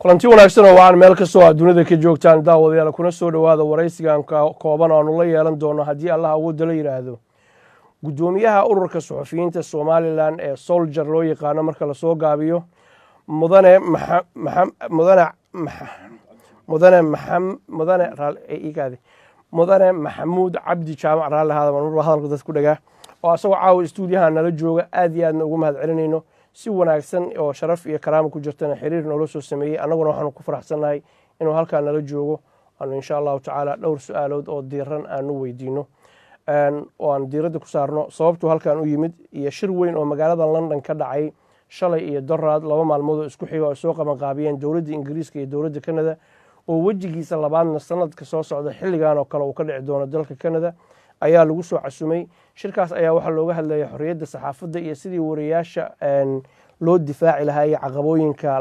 kulanti wanaagsan oo waxaan meel ka soo dunida ka joogtaan daawadayaal kuna soo dhawaada waraysigan kooban oo aanu la yeelan doono haddii Allah awoodda la yiraahdo gudoomiyaha ururka suxufiyiinta Somaliland ee Soldier loo yaqaan marka la soo gaabiyo mudane maxamuud cabdi jaamac raali hadalka dadku dhagaa oo asagoo caawa stuudiyaha nala jooga aad iyo aad ugu mahad celinayno si wanaagsan oo sharaf iyo karaamo ku jirtana xiriir nolol soo sameeyay anaguna waxaan ku faraxsanahay inuu halka nala joogo aanu insha Allah ta'ala dhowr su'aalood oo diiran aanu weydiino oo aan diirada ku saarno sababtu halkan u yimid iyo shir weyn oo magaalada London ka dhacay shalay iyo daraad laba maalmood oo isku xiga oo soo qaban qaabiyeen dawladda Ingiriiska iyo dawladda Canada oo wajigiisa labaadna sanadka soo socda xilligan oo kale uu ka dhici doono dalka Canada ayaa lagu soo casumay shirkaas ayaa waxa looga hadlayay xorriyadda saxaafadda iyo sidii wariyaasha loo difaaci lahaa iyo caqabooyinka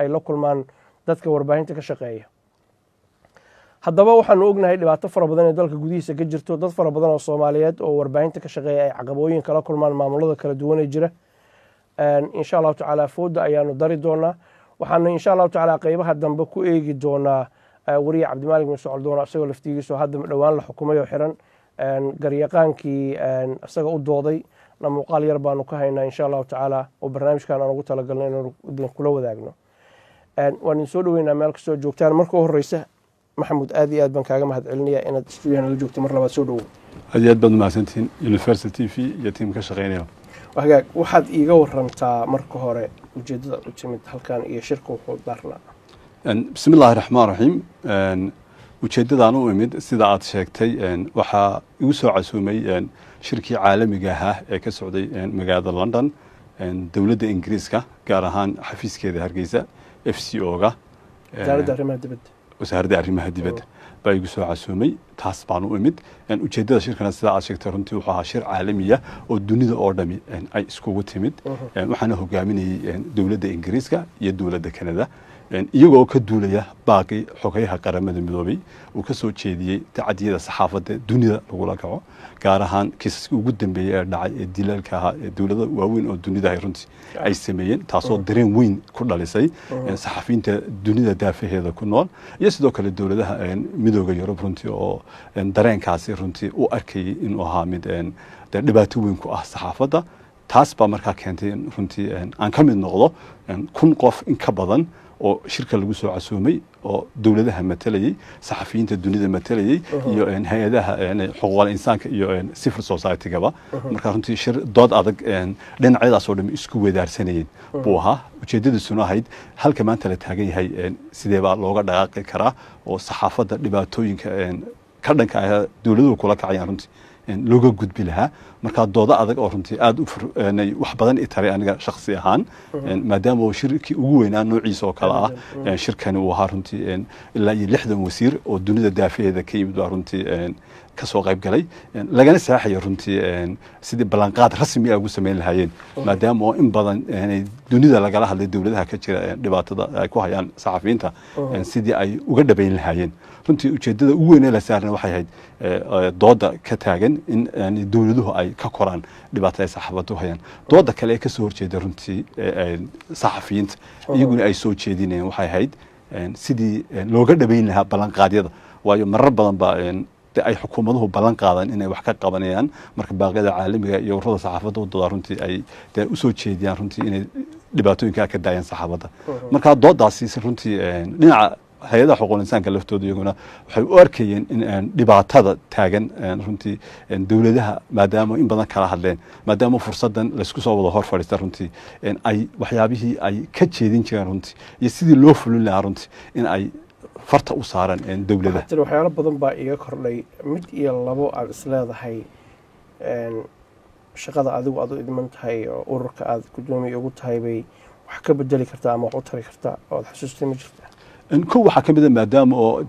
la kulmaan dadka warbaahinta ka shaqeeya haddaba waxaanu ognahay dhibaato fara badan ee dalka gudihiisa ka jirto dad fara badan oo Soomaaliyeed oo warbaahinta ka shaqeeya ay caqabooyin kala kulmaan maamulada kala duwan ee jira insha Allah ta'ala fooda ayaanu dari doonaa waxaanu insha Allah ta'ala qaybaha dambe ku eegi doonaa wariye Cabdimaalik Mas'uul doona asagoo laftigiisa hadda dhawaan la xukumayo xiran garyaqaankii asaga u dooday na muuqaal yar baanu ka haynaa insha Allah ta'ala oo barnaamijkan aan ugu talagalnay inaan kula wadaagno waan soo dhaweynaa meel ka soo joogtaan marka horeysa maxamuud aad iyo aad baan kaaga mahad celinayaa inaad stuudiyaha la joogto mar labaad soo dhawo aad iyo aad baad mahadsantiin Universal TV iyo team ka shaqeynaya waxaad iiga warantaa marka hore ujeedada u timid halkan iyo shirka wuxuu daarnaa bismillaahir rahmaanir rahiim ujeedadaan u imid sida aad sheegtay waxa igu soo casuumay shirkii caalamiga ah ee ka socday magaalada London dawladda Ingiriiska gaar ahaan xafiiskeeda Hargeysa FCO-ga wasaaradda arrimaha dibadda baa igu soo casuumay taas baan u imid ujeedada shirkana sida aad sheegtay runtii wuxuu ahaa shir caalami ah oo dunida oo dhami ay iskugu timid waxaana hogaaminayay dawladda Ingiriiska iyo dawladda Canada iyagoo ka duulaya baaqi xogayaha qaramada midoobay uu ka soo jeediyay tacadiyada saxaafadda dunida lagu la kaco gaar ahaan kiisaska ugu dambeeyay ee dhacay ee dilalka ah ee dawladda waaweyn oo dunida ay runtii ay sameeyeen taasoo dareen weyn ku dhalisay saxafiyiinta dunida daafaheeda ku nool iyo sidoo kale dawladaha midowga Yurub runtii oo dareenkaasi runtii u arkayay inuu ahaa mid dhibaato weyn ku ah saxaafadda taas baa markaa keentay runtii aan ka mid noqdo 1000 qof in ka badan oo shirka lagu soo casuumay oo dawladaha matalayay saxafiyiinta dunida matalayay iyo hay'adaha xuquuqul insaanka iyo civil society-gaba marka runtii shir dood adag dhinacyadaas oo dhan isku weedaarsanayeen buu ahaa ujeedadiisuna ahayd halka maanta la taagan yahay sidee baa looga dhaqaaqi karaa oo saxaafadda dhibaatooyinka ka dhanka ah dawladuhu kula kacayaan runtii looga gudbi lahaa marka dooda adag oo runtii aad u wax badan taray aniga shakhsi ahaan maadaama uu shirkii ugu weynaa noociisa oo kala ah shirkani uu ahaa runtii ilaa 60 wasiir oo dunida daafaheeda ka yimid waa runtii ka soo qayb galay lagana saaxay runtii sidii balanqaad rasmi ah ugu sameyn lahaayeen maadaama oo in badan dunida lagala hadlay dawladaha ka jira dhibaatada ay ku hayaan saxafiyiinta sidii ay uga dhabeyn lahaayeen runtii ujeedada ugu weyn ee la saarnaa waxay ahayd dooda ka taagan in dawladuhu ay ka koraan dhibaatada ay saxaafaddu hayaan dooda kale ee ka soo horjeeda runtii saxafiyiinta iyaguna ay soo jeedinayeen waxay ahayd sidii looga dhabeyn lahaa balanqaadyada waayo marar badan baa ay xukuumaduhu balan qaadan inay wax ka qabanayaan marka baaqyada caalamiga iyo ururada saxaafadda wadada runtii ay u soo jeediyaan runtii inay dhibaatooyinka ka daayaan saxaafadda marka doodaasi runtii dhinaca hay'adaha xuquuqul insaanka laftooda iyaguna waxay u arkayeen in dhibaatada taagan runtii dawladaha maadaama in badan kala hadleen maadaama fursadan la isku soo wada hor fadhiista runtii ay waxyaabihii ay ka jeedin jireen runtii iyo sidii loo fulin lahaa runtii in ay farta u saaran dawladda waxyaalo badan baa iga kordhay mid iyo labo aad isleedahay shaqada adigu aad u idman tahay oo ururka aad gudoomiye ugu tahay bay wax ka bedeli kartaa ama wax u tari kartaa oo xasuustay ma jirtaa كو waxa kamid maadaama oo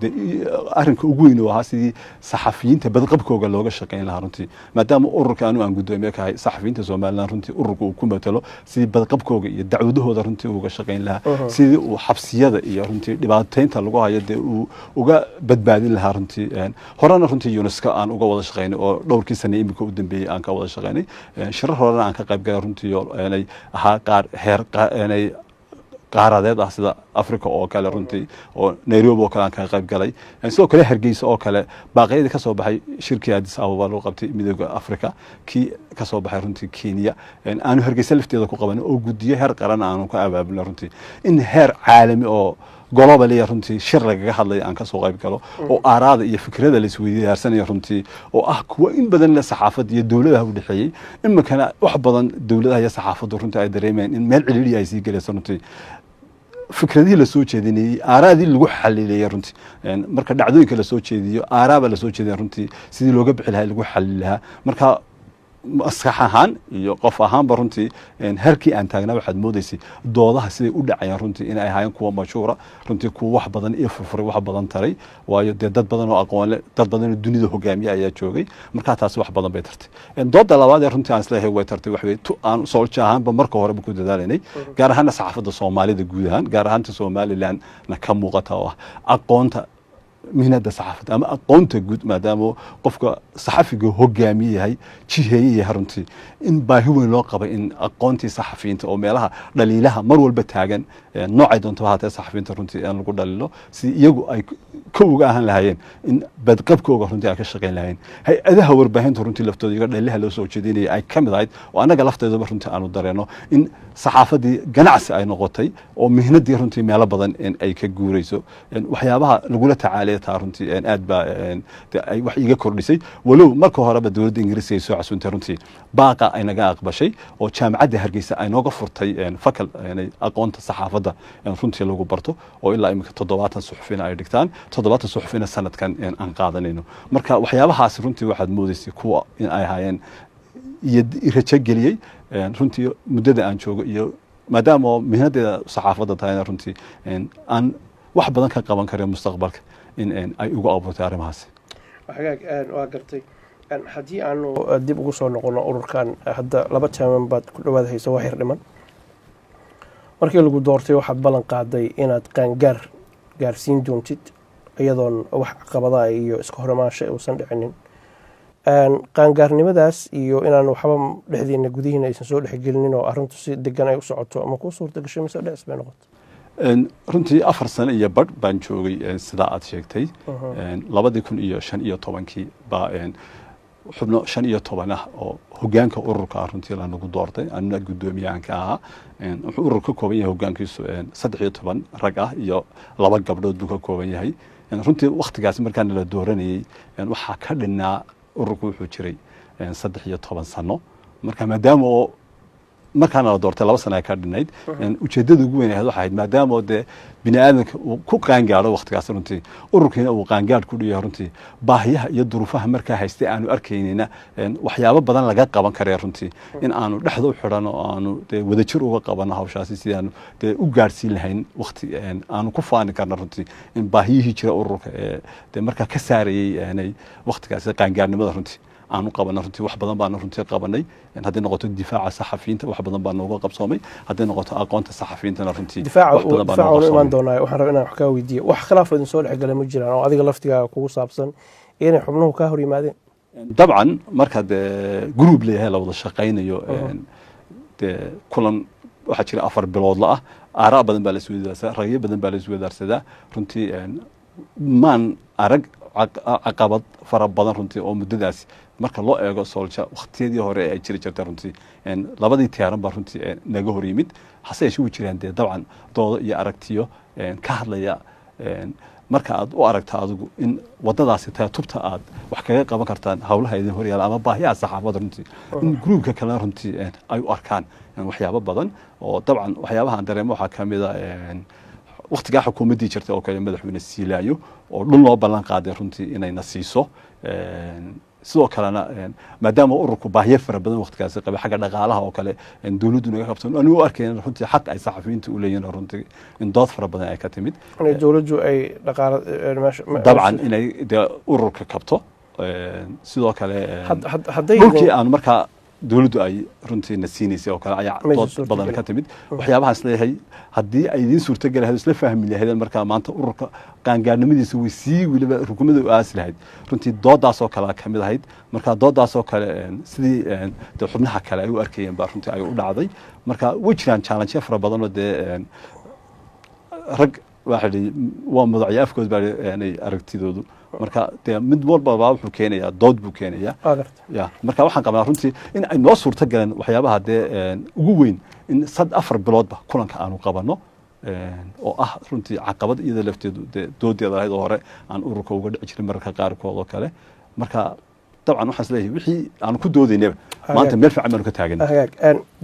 arrinka ugu weyn oo sidii saxafiyiinta badqabkooga looga shaqeyn lahaa runtii maadaama ururka aan gudoomiye ka hay saxafiyiinta Soomaaliland runtii ururku uu ku matalo sidii badqabkooga iyo dacwadahooda runtii uga shaqeyn lahaa sidii uu xabsiyada iyo runtii dhibaateynta lagu hayo uu uga badbaadin lahaa runtii horena runtii UNESCO aan uga wada shaqeynay oo dhowrkii sano imika u dambeeyay aan ka wada shaqeynay shirar horena aan ka qayb galay runtii oo aanay ahaa qaar heer qaaradeed ah sida africa oo kale runtii oo nairobi oo kale aan ka qayb galay sidoo kale hargeysa oo kale baaqyadii ka soo baxay shirkii addis ababa loo qabtay midowga africa kii ka soo baxay runtii kenya aanu hargeysa lafteeda ku qaban oo guddiyo heer qaran aanu ka abaabulnay runtii in heer caalami oo global iyo runtii shir lagaga hadlay aan ka soo qayb galo oo aaraada iyo fikrada la isweydaarsanaya runtii oo ah kuwa in badan la saxaafad iyo dawladaha u dhaxeeyay imakana wax badan dawladaha iyo saxaafadu runtii ay dareemayaan in meel ciliiri ay sii galayso runtii fikradihii la soo jeedinayay aaraadii lagu xaliilay runtii marka dhacdooyinka la soo jeediyo aaraaba la soo jeedin runtii sidii looga bixi lahaa lagu xaliil lahaa marka maskax ahaan iyo qof ahaanba runtii halkii aan taagnaa waxaad moodaysay doodaha siday u dhacayaan runtii inay ahaayeen kuwa mashhuura runtii kuwa wax badan iyo furfuray wax badan taray waayo dee dad badan oo aqoon leh dad badan oo dunida hogaamiye ayaa joogay markaa taasi wax badan bay tartay dooda labaad ee runtii aan isleeyahay way tartay wax weeye aan soolja ahaanba marka horeba ku dadaalaynay gaar ahaana saxaafadda soomaalida guud ahaan gaar ahaanta somalilandna ka muuqata oo ah aqoonta mihnada saxaafadda ama aqoonta guud maadaama qofka saxafiga hogaamiye yahay jiheeye yahay runtii in baahi weyn loo qabay in aqoontii saxafiyiinta oo meelaha dhaliilaha mar walba taagan noocay doonto haatee saxafiyiinta runtii aan lagu dhalilo si iyagu ay ka uga ahaan lahaayeen in badqabkooga runtii ay ka shaqayn lahaayeen hay-adaha warbaahinta runtii laftooda iga dhaliilaha loo soo jeedinaya ay ka mid ahayd oo annaga lafteedaba runtii aanu dareeno in saxaafadii ganacsi ay noqotay oo mihnadii runtii meelo badan ay ka guurayso waxyaabaha lagula tacaalaya taa runtii aad baa ay wax iga kordhisay walow marka horeba dowladda ingiriiska ay soo casuuntay runtii baaqa ay naga aqbashay oo jaamacadda hargeysa ay nooga furtay fakal aqoonta saxaafadda runtii lagu barto oo ilaa imika 70 suxufina ay dhigtaan 70 suxufina sanadkan aan qaadanayno marka waxyaabahaas runtii waxaad moodaysay kuwa in ay ahaayeen iyo rajo geliyey runtii muddada aan joogo iyo maadaama mihnadeeda saxaafadda tahayna runtii aan wax badan ka qaban karin mustaqbalka in ay ugu abuurtay arrimahaas hagaag waa gartay haddii aanu dib ugu soo noqono ururkan hadda laba taaman baad ku dhawaad hayso wax yar dhiman markii lagu doortay waxaad ballan qaaday inaad gaarsiin doontid iyadoon wax caqabadaha iyo iska hormaansho uusan dhicinin qaangaarnimadaas iyo inaan waxba dhexdiina gudihiina aysan soo dhexgelinin oo arrintu si degan ay u socoto ama kuu suurta gashay mise dhecs bay noqoto runtii 4 sano iyo badh baan joogay sida aad sheegtay 2015 baa xubno 15 ah oo hogaanka ururka runtii la nagu doortay anna gudoomiyaanka ahaa wuxuu ururka ka kooban yahay hogaankiisu 13 rag ah iyo 2 gabdhood buu ka kooban yahay runtii waqtigaas markaan la dooranayay waxa ka dhinaa ururku wuxuu jiray 13 sano marka maadaama oo markaana la doortay 2 sano ka dhinayd ujeedada ugu weyn waxay ahayd maadaama de bini'aadamka uu ku qaangaaro waqtigaas runtii ururkiina uu qaangaar ku dhiyo runtii baahiyaha iyo duruufaha markaa haystay aanu arkaynina waxyaabo badan laga qaban karay runtii in aanu dhexda u xidhan oo aanu wadajir uga qabano hawshaasi sidaan u gaarsiin lahayn waqti aanu ku faani karno runtii in baahiyihii jira ururka markaa ka saarayay waqtigaas qaangaarnimada runtii aanu qabanay runtii wax badan baan runtii qabanay haddii noqoto difaaca saxafiyiinta wax badan baan nooga qabsoomay haddii noqoto aqoonta saxafiyiintana runtii difaaca iman doonaa waxaan rabaa inaan wax ka weydiiyo wax khilaaf idin soo dhexgalay ma jiraan oo adiga laftigaaga kugu saabsan inay xubnuhu ka hor yimaadeen dabcan marka group leeyahay la wada shaqaynayo kulan waxaa jira 4 bilood la ah aaraa badan baa la isweydaarsadaa ragyo badan baa la isweydaarsadaa runtii maan arag caqabad fara badan runtii oo muddadaas marka loo eego soolja waqtiyadii hore ay jiri jirtay runtii labadii tiyaaran baa runtii naga hor yimid hase yeeshee u jiraan dabcan doodo iyo aragtiyo ka hadlaya marka aad u aragta adigu in wadadaasi tahay tubta aad wax kaga qaban kartaan hawlaha idin hor yaala ama baahiyaha saxaafadda runtii in gruubka kale runtii ay u arkaan waxyaabo badan oo dabcan waxyaabaha aan dareemo waxaa ka mid ah waqtigaa xukuumaddii jirtay oo kale madaxweyne Siilaayo oo dhul loo ballan qaaday runtii inayna siiso sidoo kalena maadaama ururku baahiyo fara badan waqtigaas qabay xagga dhaqaalaha oo kale dawladdu naga qabto anigu arkayna runtii xaq ay saxafiyiintu u leeyihiin runtii in dood fara badan ay ka timid in dawladdu ay dhaqaale dabcan inay ururka kabto sidoo kale dhulkii aan markaa dawladdu ay runtii nasiinaysa oo kale ayaa dood badan ka timid waxyaabahaas leeyahay haddii ay idin suurtagal ahayd isla fahmi lahayd markaa maanta ururka qaangaarnimadiisa way sii weliba rukumada u aas lahayd runtii doodaas oo kale ka mid ahayd marka doodaas oo kale sidii xubnaha kale ay u arkayeen baa runtii ay u dhacday marka way jiraan challenge fara badan oo rag waxa waa madaxya afkood baa aanay aragtidoodu marka mid walba wuxuu keenayaa dood buu keenayaa ya marka waxaan qabnaa runtii in ay noo suurta galeen waxyaabaha ugu weyn in 4 biloodba kulanka aanu qabano oo ah runtii caqabad iyada lafteedu doodeeda ahayd oo hore aan ururka uga dhici jirin mararka qaarkood oo kale marka طبعا waxaan isleeyahay wixii aan ku doodaynaba maanta meel fiican baan ka taaganay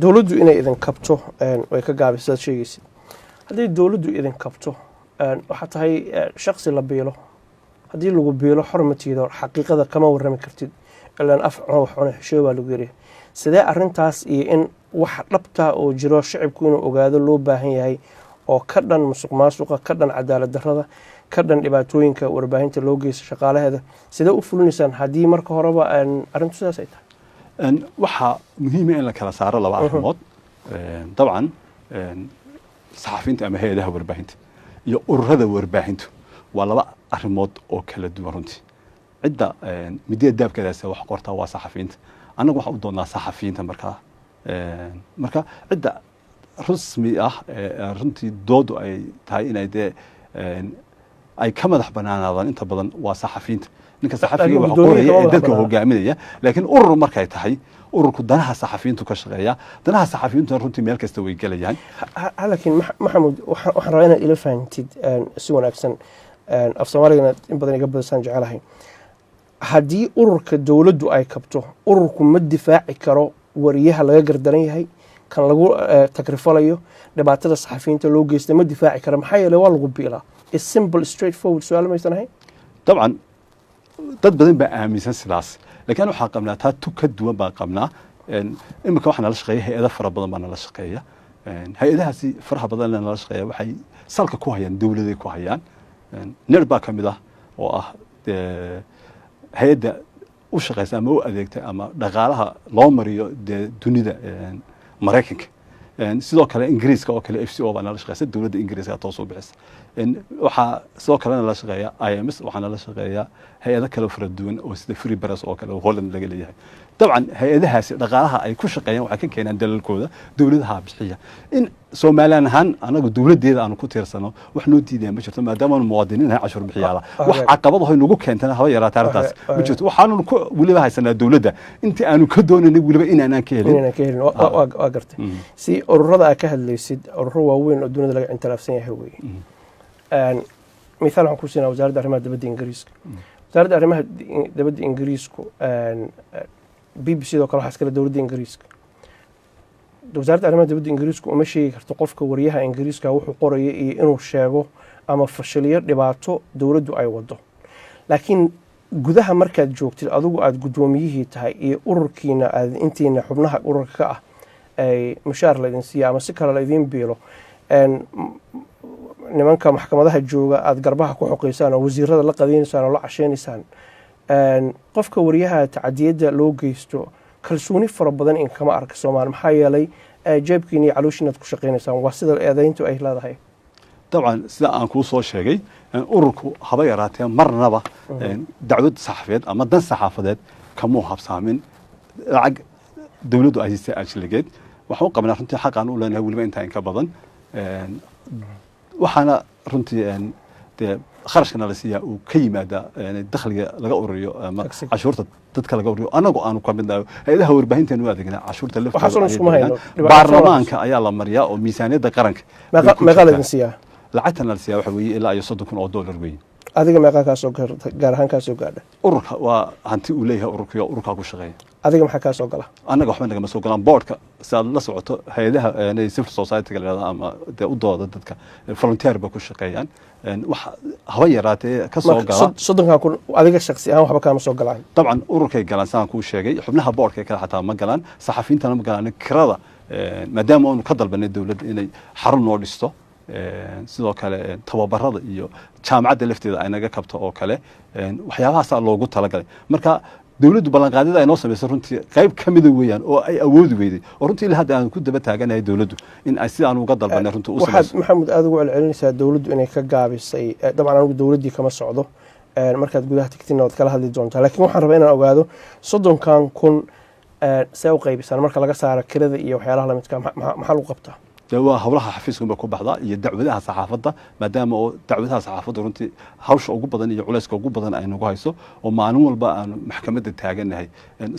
dawladdu inay idin kabto way ka gaabisay sheegaysid haddii dawladdu idin kabto waxa tahay shakhsi la biilo haddii lagu biilo xormatiida xaqiiqada kama warrami kartid ilaa wax cuna xishoo baa lagu yiri sidee arintaas iyo in wax dhabta oo jiro shacabku inuu ogaado loo baahan yahay oo ka dhan musuqmaasuqa ka dhan cadaalad darrada ka dhan dhibaatooyinka warbaahinta loo geysto shaqaalaheeda sidee u fulinaysaan haddii marka horeba arrintu sidaas ay tahay waxa muhiim ah in la kala saaro laba arrimood dabcan saxafiinta ama hay'adaha warbaahinta iyo ururada warbaahintu waa laba arrimood oo kala duwan runtii cidda midiyada daabkeedaas wax qorta waa saxafiinta annagu waxa u doonaa saxafiinta marka cidda rasmi ah runtii doodu ay tahay inay ay ka madax banaanaadaan inta badan waa saxafiinta ninka saxafiga wax qoraya ee dadka hogaaminaya laakiin urur markay tahay ururku danaha saxafiintu ka shaqeeya danaha saxafiintu runtii meel kasta way galayaan laakiin maxamed waxaan rabaa inaad ila fahamtid si wanaagsan af Soomaaliga in badan iga badsan jecelahay haddii ururka dawladdu ay kabto ururku ma difaaci karo wariyaha laga gardaran yahay kan lagu takrifalayo dhibaatada saxafiinta loo geystay ma difaaci karo maxaa yeelay waa lagu biilaa is simple straightforward su'aal ma isanahay طبعا dad badan baa aaminsan sidaas laakiin waxa qabnaa taa tu ka duwan baa qabnaa imika waxaan la shaqeeyaa hay'ado fara badan baan la shaqeeyaa hay'adahaasi faraha badan la shaqeeyaa waxay salka ku hayaan dawladda ku hayaan NERBA kamid ah oo ah hay'adda u shaqeysa ama u adeegta ama dhaqaalaha loo mariyo dunida Mareykanka sidoo kale Ingiriiska oo kale FCO baan la shaqeeyaa dawladda Ingiriiska toos u bixisa waxa sidoo kale la shaqeeyaa IMS waxaan la shaqeeyaa hay'ado kale fara duwan oo sida Free Press oo kale Holland laga leeyahay dabcan hay'adahaasi dhaqaalaha ay ku shaqeeyaan waxa ka keenan dalalkooda dawladaha bixiya in Soomaaliland ahaan anagu dawladeeda aanu ku tiirsano wax noo diiday ma jirto maadaama muwaadiniin ay cashuur bixiyaala wax caqabad ah nagu keentana haba yaraata arrintaas ma jirto waxaanu ku waliba haysanaa dawladda intii aanu ka doonaynay waliba inaan ka helin waa gartay si ururada ay ka hadlaysid ururo waaweyn oo dunida laga intilaafsan yahay weeye مثال waxaan ku siinaa wasaaradda arrimaha dibadda Ingiriiska wasaaradda arrimaha dibadda Ingiriisku BBC oo kale waxa iskala dawladda Ingiriiska wasaaradda arrimaha dibadda Ingiriisku uma sheegi karto qofka wariyaha Ingiriiska wuxuu qorayo iyo inuu sheego ama fashiliyo dhibaato dawladdu ay wado laakiin gudaha markaad joogtid adigu aad gudoomiyihii tahay iyo ururkiina aad intiina xubnaha ururka ah ay mushaar la idin siiyo ama si kale la idin biilo nimanka maxkamadaha jooga aad garbaha ku xoqeysaan oo wasiirada la qadeynaysaan oo la casheenaysaan qofka wariyaha tacadiyada loo geysto kalsooni fara badan in kama arka Soomaali maxaa yeelay jeebkiina iyo calooshiinaad ku shaqeynaysaan waa sida eedayntu ay leedahay طبعا sida aan ku soo sheegay ururku haba yaraatee marnaba dacwad saxafiyeed ama dan saxaafadeed kama habsaamin lacag dawladdu ay si ajligeed waxa uu qabnaa runtii xaq aan u leenahay waliba inta in ka badan waxaana runtii kharashkana la siiyaa uu ka yimaada dakhliga laga ururiyo ama cashuurta dadka laga ururiyo anagu aanu ka midnahay hay'adaha warbaahinteenu waa adeegnaa cashuurta lafteeda baarlamaanka ayaa la mariyaa oo miisaaniyadda qaranka meeqa la siiyaa lacagtana la siiyaa waxa weeye ilaa $30,000 weeye adiga meeqa ka soo gaar ahaan ka soo gaadha ururka waa hanti uu leeyahay ururka ku shaqeeya adiga maxaa ka soo gala anaga waxba naga soo galaan boardka saad la socoto hay'adaha civil society ga leedahay ama u dooda dadka volunteer ba ku shaqeeyaan wax haba yaraatee ka soo gala soddonka kun adiga shakhsi ahaan waxba kama soo galaan dabcan ururkay galaan saan ku sheegay xubnaha boardka kale xataa ma galaan saxafiintana ma galaan kirada maadaama aanu ka dalbanay dawladda inay xarun noo dhisto sidoo kale tababarada iyo jaamacadda lafteeda ay naga kabto oo kale waxyaabahaas loogu talagalay marka dawladdu ballanqaadida ay noo sameysay runtii qayb ka mid weeyaan oo ay awoodi weyday oo runtii ilaa hadda aan ku daba taaganahay dawladdu in ay sidaan uga dalbanay runtii u sameeyay maxamed aad ugu celcelinaysaa dawladdu inay ka gaabisay dabcan anigu dawladdii kama socdo markaad gudaha tigtina waad kala hadli doontaa laakiin waxaan rabaa inaan ogaado 30,000 see u qaybisaan marka laga saaro kirada iyo waxyaalaha la midka maxaa lagu qabtaa dee waa howlaha xafiiskunba ku baxda iyo dacwadaha saxaafadda maadaama oo dacwadaha saxaafadda runtii hawsha ugu badan iyo culayska ugu badan ay nagu hayso oo maalin walba aanu maxkamadda taaganahay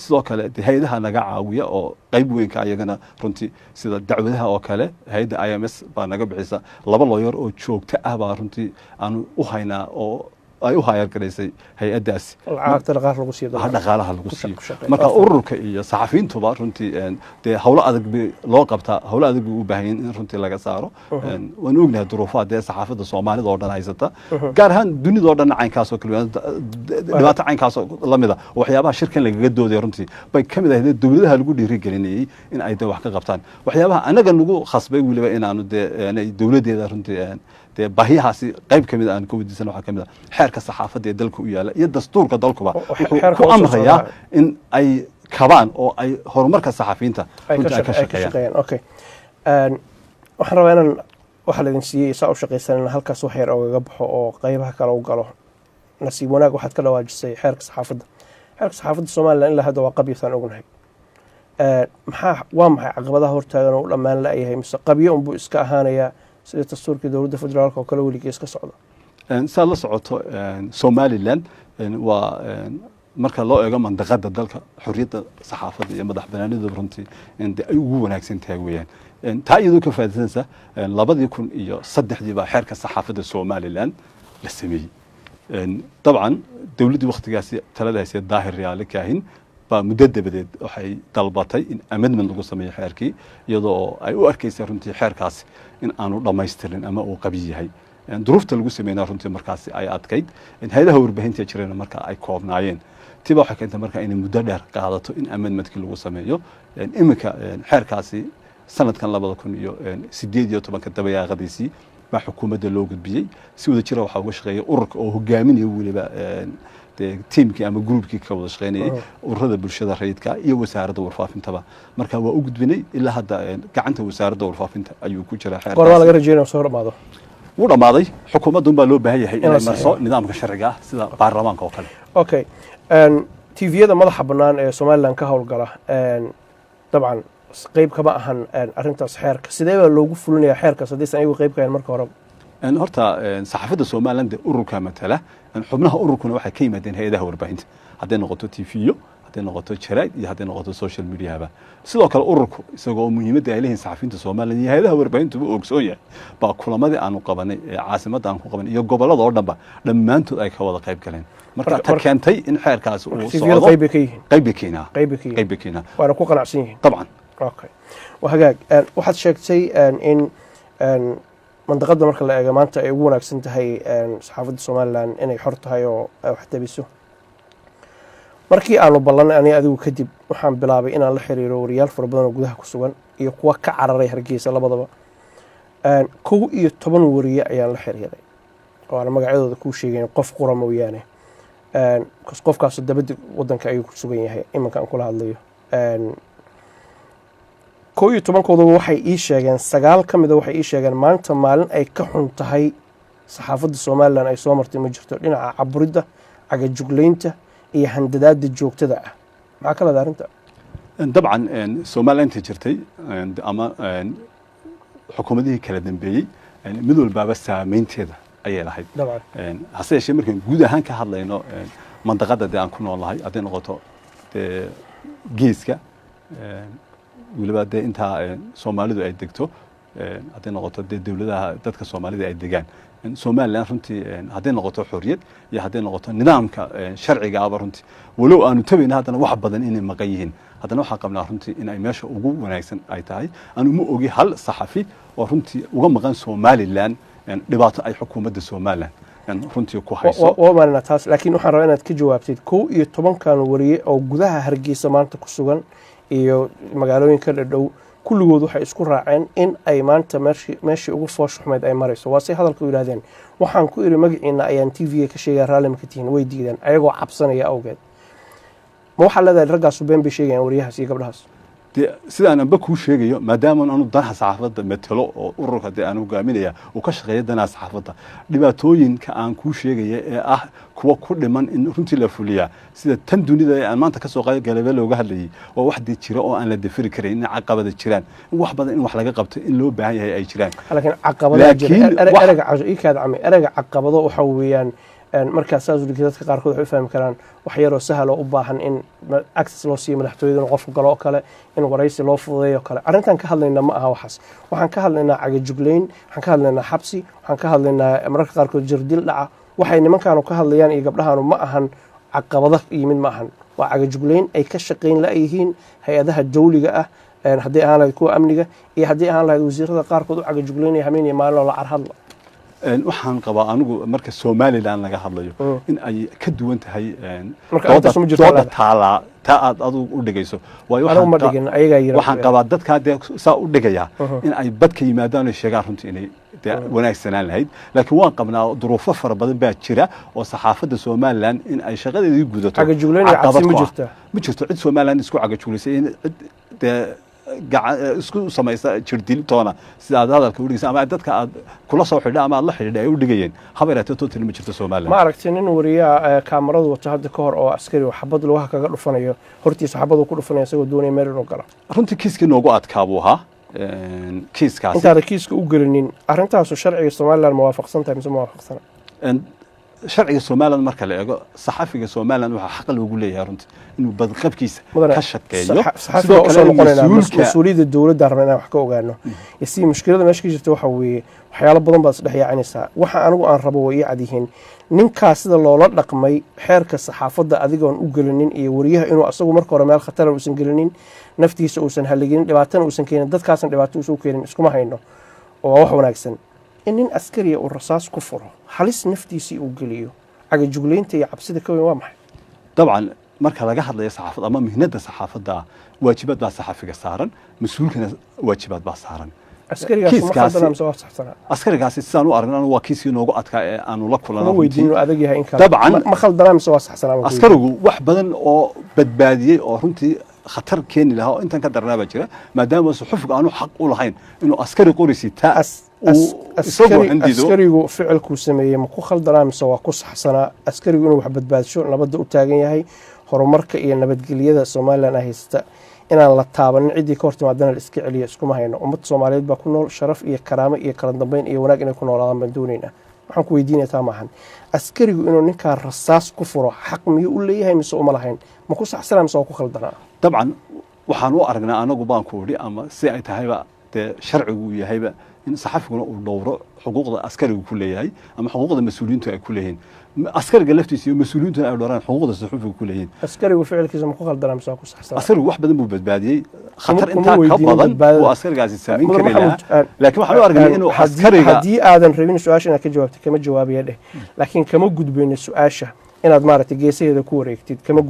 sidoo kale dee hay-adaha naga caawiya oo qayb weynka ayagana runtii sida dacwadaha oo kale hay-adda IMS baa naga bixisa 2 lawyer oo joogto ah baa runtii aanu u haynaa oo ay u hayar garaysay hay-adaasi dhaqaalaha lagu siiyo dhaqaalaha lagu siiyo marka ururka iyo saxafiintuba runtii dee howlo adag loo qabtaa howlo adag u baahan in runtii laga saaro waan ognahay duruufaha dee saxaafadda Soomaalida oo dhan haysata gaar ahaan dunida oo dhan caynkaas oo kale dhibaato caynkaas lamida waxyaabaha shirkan lagaga dooday runtii bay kamid ahayd dawladaha lagu dhiirigelinayay in ay wax ka qabtaan waxyaabaha anaga nagu khasbay waliba inaanu dee dawladeeda runtii dee baahiyahaasi qayb kamid aan ka weydiisan waxa kamid ah xeerka saxaafadda ee dalka u yaala iyo dastuurka dalkuba wuxuu ku amrayaa in ay kabaan oo ay horumarka saxafiinta runtii ay ka shaqeeyaan okay waxaan rabaa inaan waxa la idin siiyey saa u shaqaysanayna halkaas wax yar oogaga baxo oo qaybaha kale u galo nasiib wanaag waxaad ka dhawaajisay xeerka saxaafadda Soomaaliland ilaa hadda waa qabyasaan ognahay waa maxay caqabadaha hortaagan oo u dhammaan la'yahay mise qabyo unbuu iska ahaanayaa sida dastuurka dowladda federaalka oo kale weligeed iska socda saad la socoto Somaliland waa marka loo eego mandaqada dalka xurriyadda saxaafadda iyo madax banaanida runtii ay ugu wanaagsan tahay weeyaan taa iyadoo ka faa'iideysanaysa 2003 baa xeerka saxaafadda Somaliland la sameeyay dabcan dawladda waqtigaasi talada haysay Daahir Riyaale Kaahin baa muddo dabadeed waxay dalbatay in amendment lagu sameeyo xeerkii iyadoo ay u arkaysay runtii xeerkaasi in aanu dhammaystirin ama uu qabi yahay duruufta lagu sameeyay runtii markaasi ay adkayd in hay'adaha warbaahinta jireen marka ay koobnaayeen tiba waxa keentay marka in muddo dheer qaadato in amendmentkii lagu sameeyo imika xeerkaasi sanadkan 2018 dabayaaqadiisii baa xukuumadda loo gudbiyay si wada jira waxa uga shaqeeyay ururka oo hogaaminaya waliba tiimkii ama groupkii ka wada shaqeynayay ururada bulshada rayidka iyo wasaaradda warfaafintaba marka waa u gudbinay ilaa hadda gacanta wasaaradda warfaafinta ayuu ku jiraa xeerkaasi qorwa laga rajeeyo soo dhamaado wuu dhamaaday xukuumaddu baa loo baahan yahay inay marso nidaamka sharciga ah sida baarlamaanka oo kale okay TV-yada madaxa bannaan ee Soomaaliland ka howlgala dabcan qayb kama ahan arintaas xeerka sidee baa loogu fulinayaa xeerkaas haddii ay qayb ka yihiin marka hore horta saxaafadda Soomaaliland ururka matala xubnaha ururkuna waxay ka yimaadeen hay'adaha warbaahinta hadday noqoto TV-yo hadday noqoto jaraa'id iyo hadday noqoto social media sidoo kale ururku isagoo muhiimadda ay leeyihiin saxafiinta Soomaaliland iyo hay'adaha warbaahintu uu ogsoon yahay baa kulamadii aanu qabanay caasimadda aan ku qabanay iyo gobolada oo dhanba dhammaantood ay ka wada qayb galeen marka ta keentay in xeerkaas uu socdo qayb keena waana ku qanacsan yihiin طبعا okay wahagaag waxaad sheegtay in mandaqada marka la eego maanta ay ugu wanaagsan tahay saxaafadda Soomaaliland inay xor tahay oo ay wax tabiso markii aanu ballanay ani adigu kadib waxaan bilaabay inaan la xiriiro wariyaal fara badan oo gudaha ku sugan iyo kuwa ka cararay Hargeysa labadaba 11 wariye ayaan la xiriiray oo aan magacadooda ku sheegay qof qura mooyaane qofkaas dabadda wadanka ayuu ku sugan yahay imanka aan kula hadlayo 11kooda waxay ii sheegeen 9 kamid waxay ii sheegeen maanta maalin ay ka xun tahay saxaafadda Soomaaliland ay soo martay ma jirto dhinaca caburidda caga jugleynta iyo handadaada joogtada ah maxaa kala daarinta dabcan Soomaaliland jirtay ama xukuumadihii kala dambeeyay mid walba saameynteeda ayay lahayd dabcan hase yeeshee markaan guud ahaan ka hadlayno mandaqada aan ku noolahay hadday noqoto geeska waliba inta Soomaalidu ay degto hadday noqoto dawladaha dadka Soomaalida ay degaan Soomaaliland runtii hadday noqoto xorriyad iyo hadday noqoto nidaamka sharciga ah runtii walow aanu tabayna haddana wax badan inay maqan yihiin haddana waxaan qabnaa runtii in ay meesha ugu wanaagsan ay tahay aanu ma ogi hal saxafi oo runtii uga maqan Soomaaliland dhibaato ay xukuumadda Soomaaliland runtii ku hayso waa maana taas laakiin waxaan rabaa inaad ka jawaabtid 11kan wariye oo gudaha Hargeysa maanta ku sugan iyo magaalooyinka dhow kulligood waxay isku raaceen in ay maanta meeshii ugu fooshuxmeed ay marayso waa si hadalku yiraahdeen waxaan ku iri magaciina ayaan TV ka sheegay raalli ma ka tihiin way diideen ayagoo cabsanaya awgeed ma waxa leedahay raggaas been bay sheegayaan wariyahaas iyo gabdhahaas sidaan anba kuu sheegayo maadaama aanu danaha saxaafadda matalo oo ururka dee aan hogaaminaya uu ka shaqeeya danaha saxaafadda dhibaatooyinka aan kuu sheegaya ee ah kuwa ku dhiman in runtii la fuliyaa sida tan dunida ee aan maanta kasoo galabee looga hadlayay oo wax dee jira oo aan la dafiri karayn in caqabada jiraan in wax badan in wax laga qabto in loo baahan yahay ay jiraan laakiin caqabada ereyga caqabado waxa weeyaan markaas saas u dadka qaarkood waxay u fahmi karaan wax yaroo sahal oo u baahan in access loo siiyo madaxtooyada in qofku galo oo kale in waraysi loo fududeeyo kale arrintan ka hadlayna ma aha waxaas waxaan ka hadlaynaa cagajuglayn waxaan ka hadlaynaa xabsi waxaan ka hadlaynaa mararka qaarkood jirdil dhaca waxay nimankaanu ka hadlayaan iyo gabdhahaanu ma ahan caqabado yimid ma ahan waa cagajuglayn ay ka shaqayn la'yihiin hay-adaha dawliga ah haddii ahaan lahayd kuwa amniga iyo haddii ahaan lahayd wasiirada qaarkood u cagajuglaynaya habeenaya maalin oo la carhadla waxaan qabaa anigu marka Somaliland laga hadlayo in ay ka duwan tahay dooda taala taa aad adigu u dhigayso waayo waxaan qabaa dadka saa u dhigaya in ay badka yimaadaan oo sheegaan runtii inay wanaagsanaan lahayd laakiin waan qabnaa duruufo fara badan baa jira oo saxaafadda Somaliland in ay shaqadeedii gudato ma jirto cid Somaliland isku cagajuglaysay in cid isku samaysa jirdiltoona sida aad hadalka u dhigaysa ama dadka aad kula soo xidha ama aad la xidhiidha ay u dhigayeen habeerato total ma jirto Soomaaliland ma aragtay nin wariyaa kaamaradu wato hadda ka hor oo askari oo xabad lugaha kaga dhufanayo hortiisa xabad ku dhufanaya isagoo doonaya meel inuu galo runtii kiiskii noogu adkaabuu ahaa kiiskaas intaada kiiska u gelinin arrintaas sharciga Soomaaliland ma waafaqsan tahay mise ma waafaqsana sharciga Soomaaliland marka la eego saxafiga Soomaaliland waxa xaq loogu leeyahay runtii inuu badqabkiisa ka shaqeeyo sidoo kale mas'uuliyadda dawladda rabnaa wax ka ogaano si mushkilada meesha ka jirta waxa weeye waxyaalo badan baad isdhex yaacinaysaa waxa anigu aan rabo way cadihiin ninkaas sida loola dhaqmay xeerka saxaafadda adigoon u gelinin iyo wariyaha inuu asagu marka hore meel khatar uusan gelinin naftiisa uusan haligin dhibaatana uusan keenin dadkaasna dhibaato uusan keenin iskuma hayno oo wax wanaagsan in nin askari uu rasaas ku furo halis naftiisii uu geliyo cagajuglaynta iyo cabsida ka weyn waa maxay dabcan marka laga hadlayo saxaafad ama mihnada saxaafadda waajibaad baa saxafiga saaran mas'uulkana waajibaad baa saaran askarigaasi sidaan u aragnaa waa kiiskii noogu adkaa ee aanu la kulanay ma khaldana mise waa saxsanaa askarigu wax badan oo badbaadiyey oo runtii khatar keeni lahaa oo intan ka darnaa baa jira maadaama suxufiga aanu xaq u lahayn inuu askari qorisi taa askarigu ficilkuu sameeyey ma ku khaldanaa mise waa ku saxsanaa askarigu inuu wax badbaadsho nabadda u taagan yahay horumarka iyo nabadgelyada Soomaaliland haysta inaan la taabanin cidii ka hortimaadana la iska celiyo iskuma hayno ummadda Soomaaliyeed baa ku nool sharaf iyo karaamo iyo kala dambeyn iyo wanaag inay ku noolaadaan baan doonaynaa waxaan ku weydiinayaa maahan askarigu inuu ninka rasaas ku furo xaq miyuu u leeyahay mise uma lahayn ma ku saxsanaa mise waa ku khaldanaa dabcan waxaan u aragnaa anagu baan ku wadi ama si ay tahayba sharcigu yahayba in saxafiguna uu dhowro xuquuqda askarigu ku leeyahay ama xuquuqda mas'uuliyiintu ay ku leeyihiin askariga laftiisa iyo mas'uuliyiintu ay dhowraan xuquuqda saxafigu ku leeyihiin askarigu ficilkiisa ma ku khaldanaa mise waa ku saxsanaa askarigu wax badan buu badbaadiyey khatar intaa ka badan oo askarigaasi saameyn kari lahaa laakiin waxaan u aragnaa inuu askariga haddii aadan rabin su'aasha inaad ka jawaabtid kama jawaabiya dheh laakiin kama gudbayno su'aasha inaad maaragtay geesaheeda ku wareegtid kama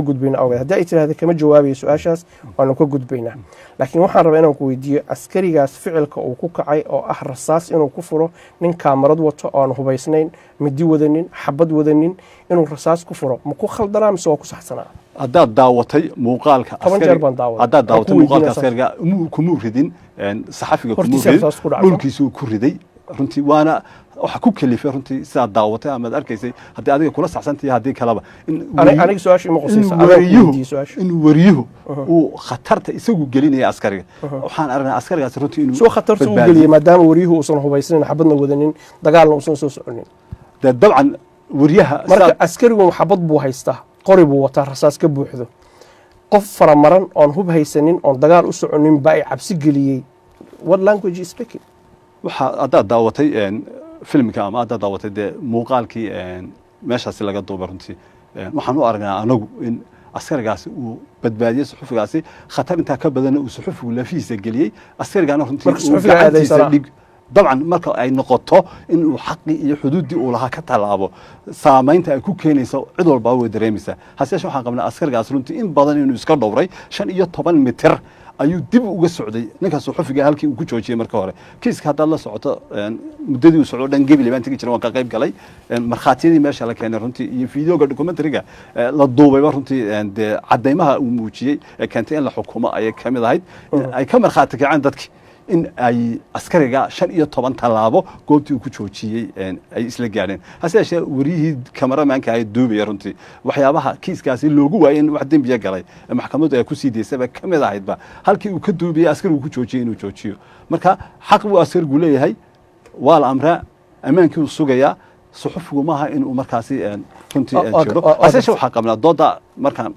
gudbayna awgeed haddii ay tiraahdo kama jawaabayo su'aashaas waanu ka gudbaynaa laakiin waxaan rabaa inaan ku weydiiyo askarigaas ficilka uu ku kacay oo ah rasaas inuu ku furo nin kaamarad wato oo aan hubaysnayn midi wadanin xabad wadanin inuu rasaas ku furo ma ku khaldanaa mise waa ku saxsanaa haddaad daawatay muuqaalka askariga kumuu ridin saxafiga kumuu ridin dhulkiisuu ku riday runtii waana waxa ku kalifay runtii sidaa daawatay ama arkaysay haddii adiga kula saxsantahay haddii kalaba aniga su'aasha ma qosaysa in wariyuhu uu khatarta isagu gelinaya askariga waxaan aragnaa askarigaas runtii inuu soo khatarta uu geliyay maadaama wariyuhu uusan hubaysnayn xabadna wadanin dagaalna uusan soo soconin dabcan wariyaha marka askarigu xabad buu haystaa qori buu wataa rasaas ka buuxdo qof faramaran oon hub haysanin oon dagaal u soconin baa ay cabsi geliyey what language is speaking waxa haddaad daawatay filmka ama haddaad daawatay dee muuqaalkii meeshaasi laga duubay runtii waxaan u aragnaa anagu in askarigaasi uu badbaadiyey suxufigaasi khatar intaa ka badanna uu suxufigu lafihiisa geliyey askarigana runtii dabcan marka ay noqoto inuu xaqii iyo xuduuddii uu lahaa ka tallaabo saamaynta ay ku keenayso cid walbaa way dareemaysaa hase yeeshee waxaan qabnaa askarigaas runtii in badan inuu iska dhowray 15 mitir ayuu dib uga socday ninkaas xufiga halkii uu ku joojiyay marka hore kiiska hadda la socoto muddadii uu socdo dhan Gabiley baan tagi jiray waan ka qayb galay markhaatiyadii meesha la keenay runtii iyo fiidiyoga documentary-ga la duubay runtii cadeymaha uu muujiyay keentay in la xukumo ay ka mid ahayd ay ka markhaati kaceen dadkii in ay askariga 15 tallaabo goobtii uu ku joojiyay ay isla gaadheen hase yeeshee wariyihii kamaramaanka ay duubaya runtii waxyaabaha kiiskaasi loogu waayay in wax dembiya galay maxkamaddu ay ku sii deysay ka mid ahaydba halkii uu ka duubiyay askarigu ku joojiyay inuu joojiyo marka xaq uu askarigu leeyahay waa la amraa ammaankii uu sugayaa suxufigu maaha inuu markaasi runtii jiro hase yeeshee waxaa qabnaa dooda markaan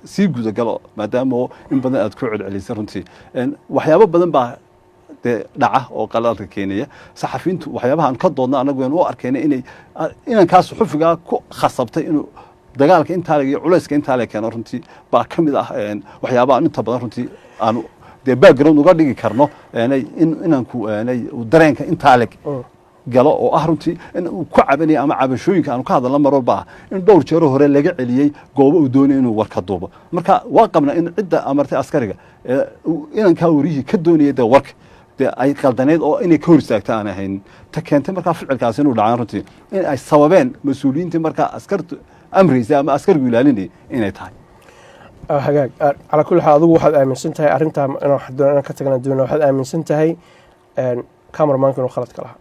sii gudagalo maadaama in badan aad ku celcelisay runtii waxyaabo badan baa dhaca oo qaladka keenaya saxafiintu waxyaabaha aan ka doodna anagu aan u arkayna inaan kaas xufiga ku khasabtay inuu dagaalka inta iyo culayska inta la keeno runtii baa kamid ah waxyaabaha inta badan runtii aan background uga dhigi karno inaan ku dareenka inta leg galo oo ah runtii in uu ku cabanay ama cabashooyinka aan ka hadalno mar walba in dhowr jeer hore laga celiyay goobo uu doonay inuu warka duubo marka waa qabna in cidda amartay askariga inaan ka wariyay ka doonayay warka ay qaldaneed oo inay ka hor istaagta aan ahayn ta keentay markaa ficilkaasi inuu dhacaan runtii in ay sababeen mas-uuliyiintii markaa askartu amraysa ama askarigu ilaalinay inay tahay hagaag calaa kulli xaal adigu waxaad aaminsan tahay arrintaa inaan ka tagna doona waxaad aaminsan tahay cameramanka inuu khalad ka lahaa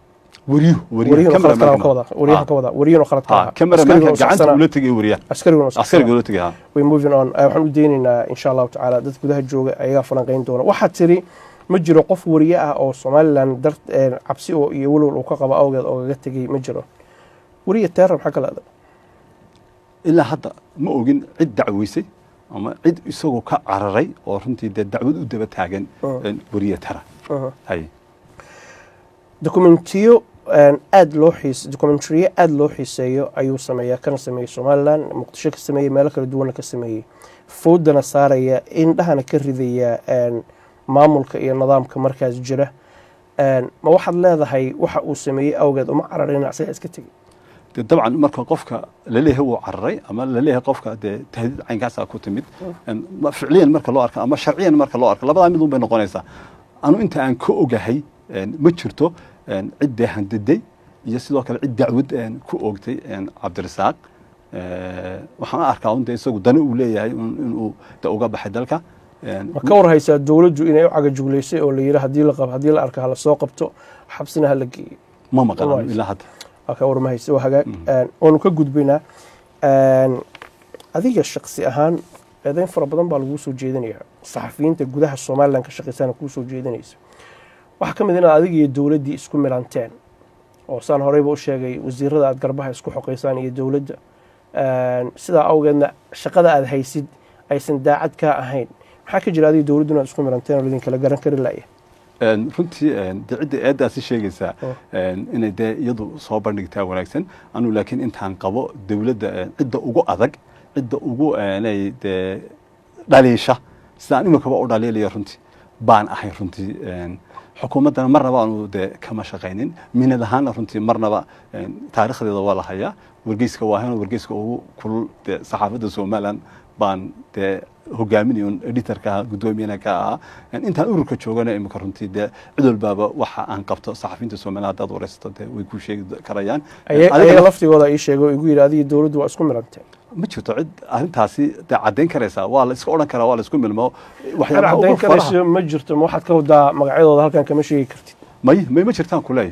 waxaan u deynaynaa insha allahu tacaala dad gudaha jooga ayagaa falanqayn doona waxaad tiri ma jiro qof wariye ah oo Somaliland cabsi oo iyo walwal uu ka qabo awgeed oo gaga tagay ma jiro wariye teerar maxaa kala adag ilaa hadda ma ogin cid dacweysay ama cid isagoo ka cararay oo runtii dacwad u daba taagan wariye tara hay dokumentiyo aad loo xiiseeyo ayuu sameeyaa kana sameeyay Somaliland Muqdisho ka sameeyay meel kala duwan ka sameeyay foodana saaraya indhahana ka ridaya maamulka iyo nidaamka markaas jira ma waxaad leedahay waxa uu sameeyay awgeed uma cararin asaga iska tagay dabcan marka qofka la leeyahay uu cararay ama la leeyahay qofka tahdiid caynkaas ku timid ficliyan marka loo arko ama sharciyan marka loo arko labada mid un bay noqonaysaa anu inta aan ka ogahay ma jirto cid handaday iyo sidoo kale cid dacwad ku oogtay Cabdirasaaq waxaan arkaa in isagu dana uu leeyahay inuu uga baxay dalka ma ka warhaysaa dawladdu inay u caga jugleysay oo la yiraahdo hadii la arko hala soo qabto xabsina hala geeyo ma maqan ilaa hadda ka warmahayso hagaag oo ka gudbina adiga shakhsi ahaan eedayn fara badan baa lagu soo jeedinayaa saxafiyiinta gudaha Soomaaliland ka shaqeysana ku soo jeedinaysa waxa kamid ah adiga iyo dawladdii isku milanteen oo saan horeyba u sheegay wasiirada aad garbaha isku xoqeysaan iyo dawladda sida awgeedna shaqada aad haysid aysan daacad ka ahayn maxaa ka jira adiga dawladduna isku milanteen oo idin kala garan kari laayay runtii cidda eedaasi sheegaysaa inay iyadu soo bandhigtaa wanaagsan anu laakiin intaan qabo dawladda cidda ugu adag cidda ugu dhaliisha sidaan imikaba u dhaliilaya runtii baan ahay runtii xukuumaddana marnaba aanu kama shaqaynin minad ahaana runtii marnaba taariikhdeeda waa la hayaa wargeyska waa ahayn wargeyska ugu kulul saxaafadda Somaliland baan hogaaminayo editorka gudoomiyana ka ah intaan ururka joogana imika runtii cid walbaaba waxa aan qabto saxafiinta Soomaaliland dad waraysto way ku sheegi karayaan ayaga laftigooda ay sheego igu yiraahdo dawladdu waa isku milanteen ma jirto cid arintaasi cadeyn karaysa waa la iska oran karaa waa la isku milmo waxyaabo cadeyn karaysa ma jirto waxaad ka wadaa magacyadooda halkan kama sheegi kartid ma jirtaan kulay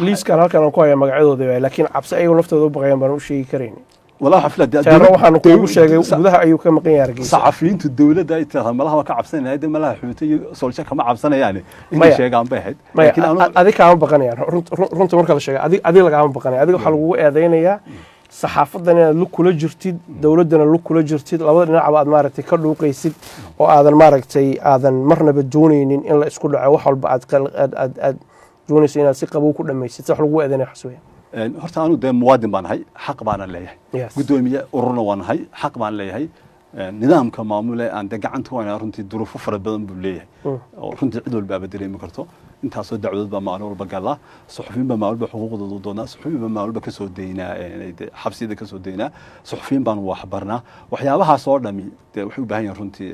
liiskan halkan aan ku hayaa magacyadooda laakiin cabsi ayagu laftooda u baqayaan baan u sheegi karayn والله حفلة waxaan ku sheegay gudaha ayuu ka maqan yahay Hargeysa saxafiintu dawladda ay tahay malaha ka cabsanayaan malaha xuutay soolsha kama cabsanayaan inay sheegaan baahid laakiin adiga ma baqanayaan runta marka la sheegay adiga laga ma baqanay adiga waxa lagu eedeynayaa saxaafadan inaad lug kula jirtid dawladdana lug kula jirtid labada dhinac aad maaragtay ka dhuuqaysid oo aadan marnaba doonaynin in la isku dhaco wax walba aad doonaysid inaad si qabow ku dhamaysid wax lagu eedeynaya xasuuya horta aanu muwaadin baan ahay xaq baan leeyahay gudoomiye ururna waan ahay xaq baan leeyahay nidaamka maamule aan gacanta ku haynaa runtii duruufo fara badan buu leeyahay oo runtii cid walba dareemi karto intaasoo dacwadood baa maalin walba gala suxufiyiin baa maalin walba xuquuqdooda doonaa suxufiyiin baa maalin walba kasoo daynaa xabsiyada kasoo daynaa suxufiyiin baan waxbarnaa waxyaabahaas oo dhami dee waxay u baahan yihiin runtii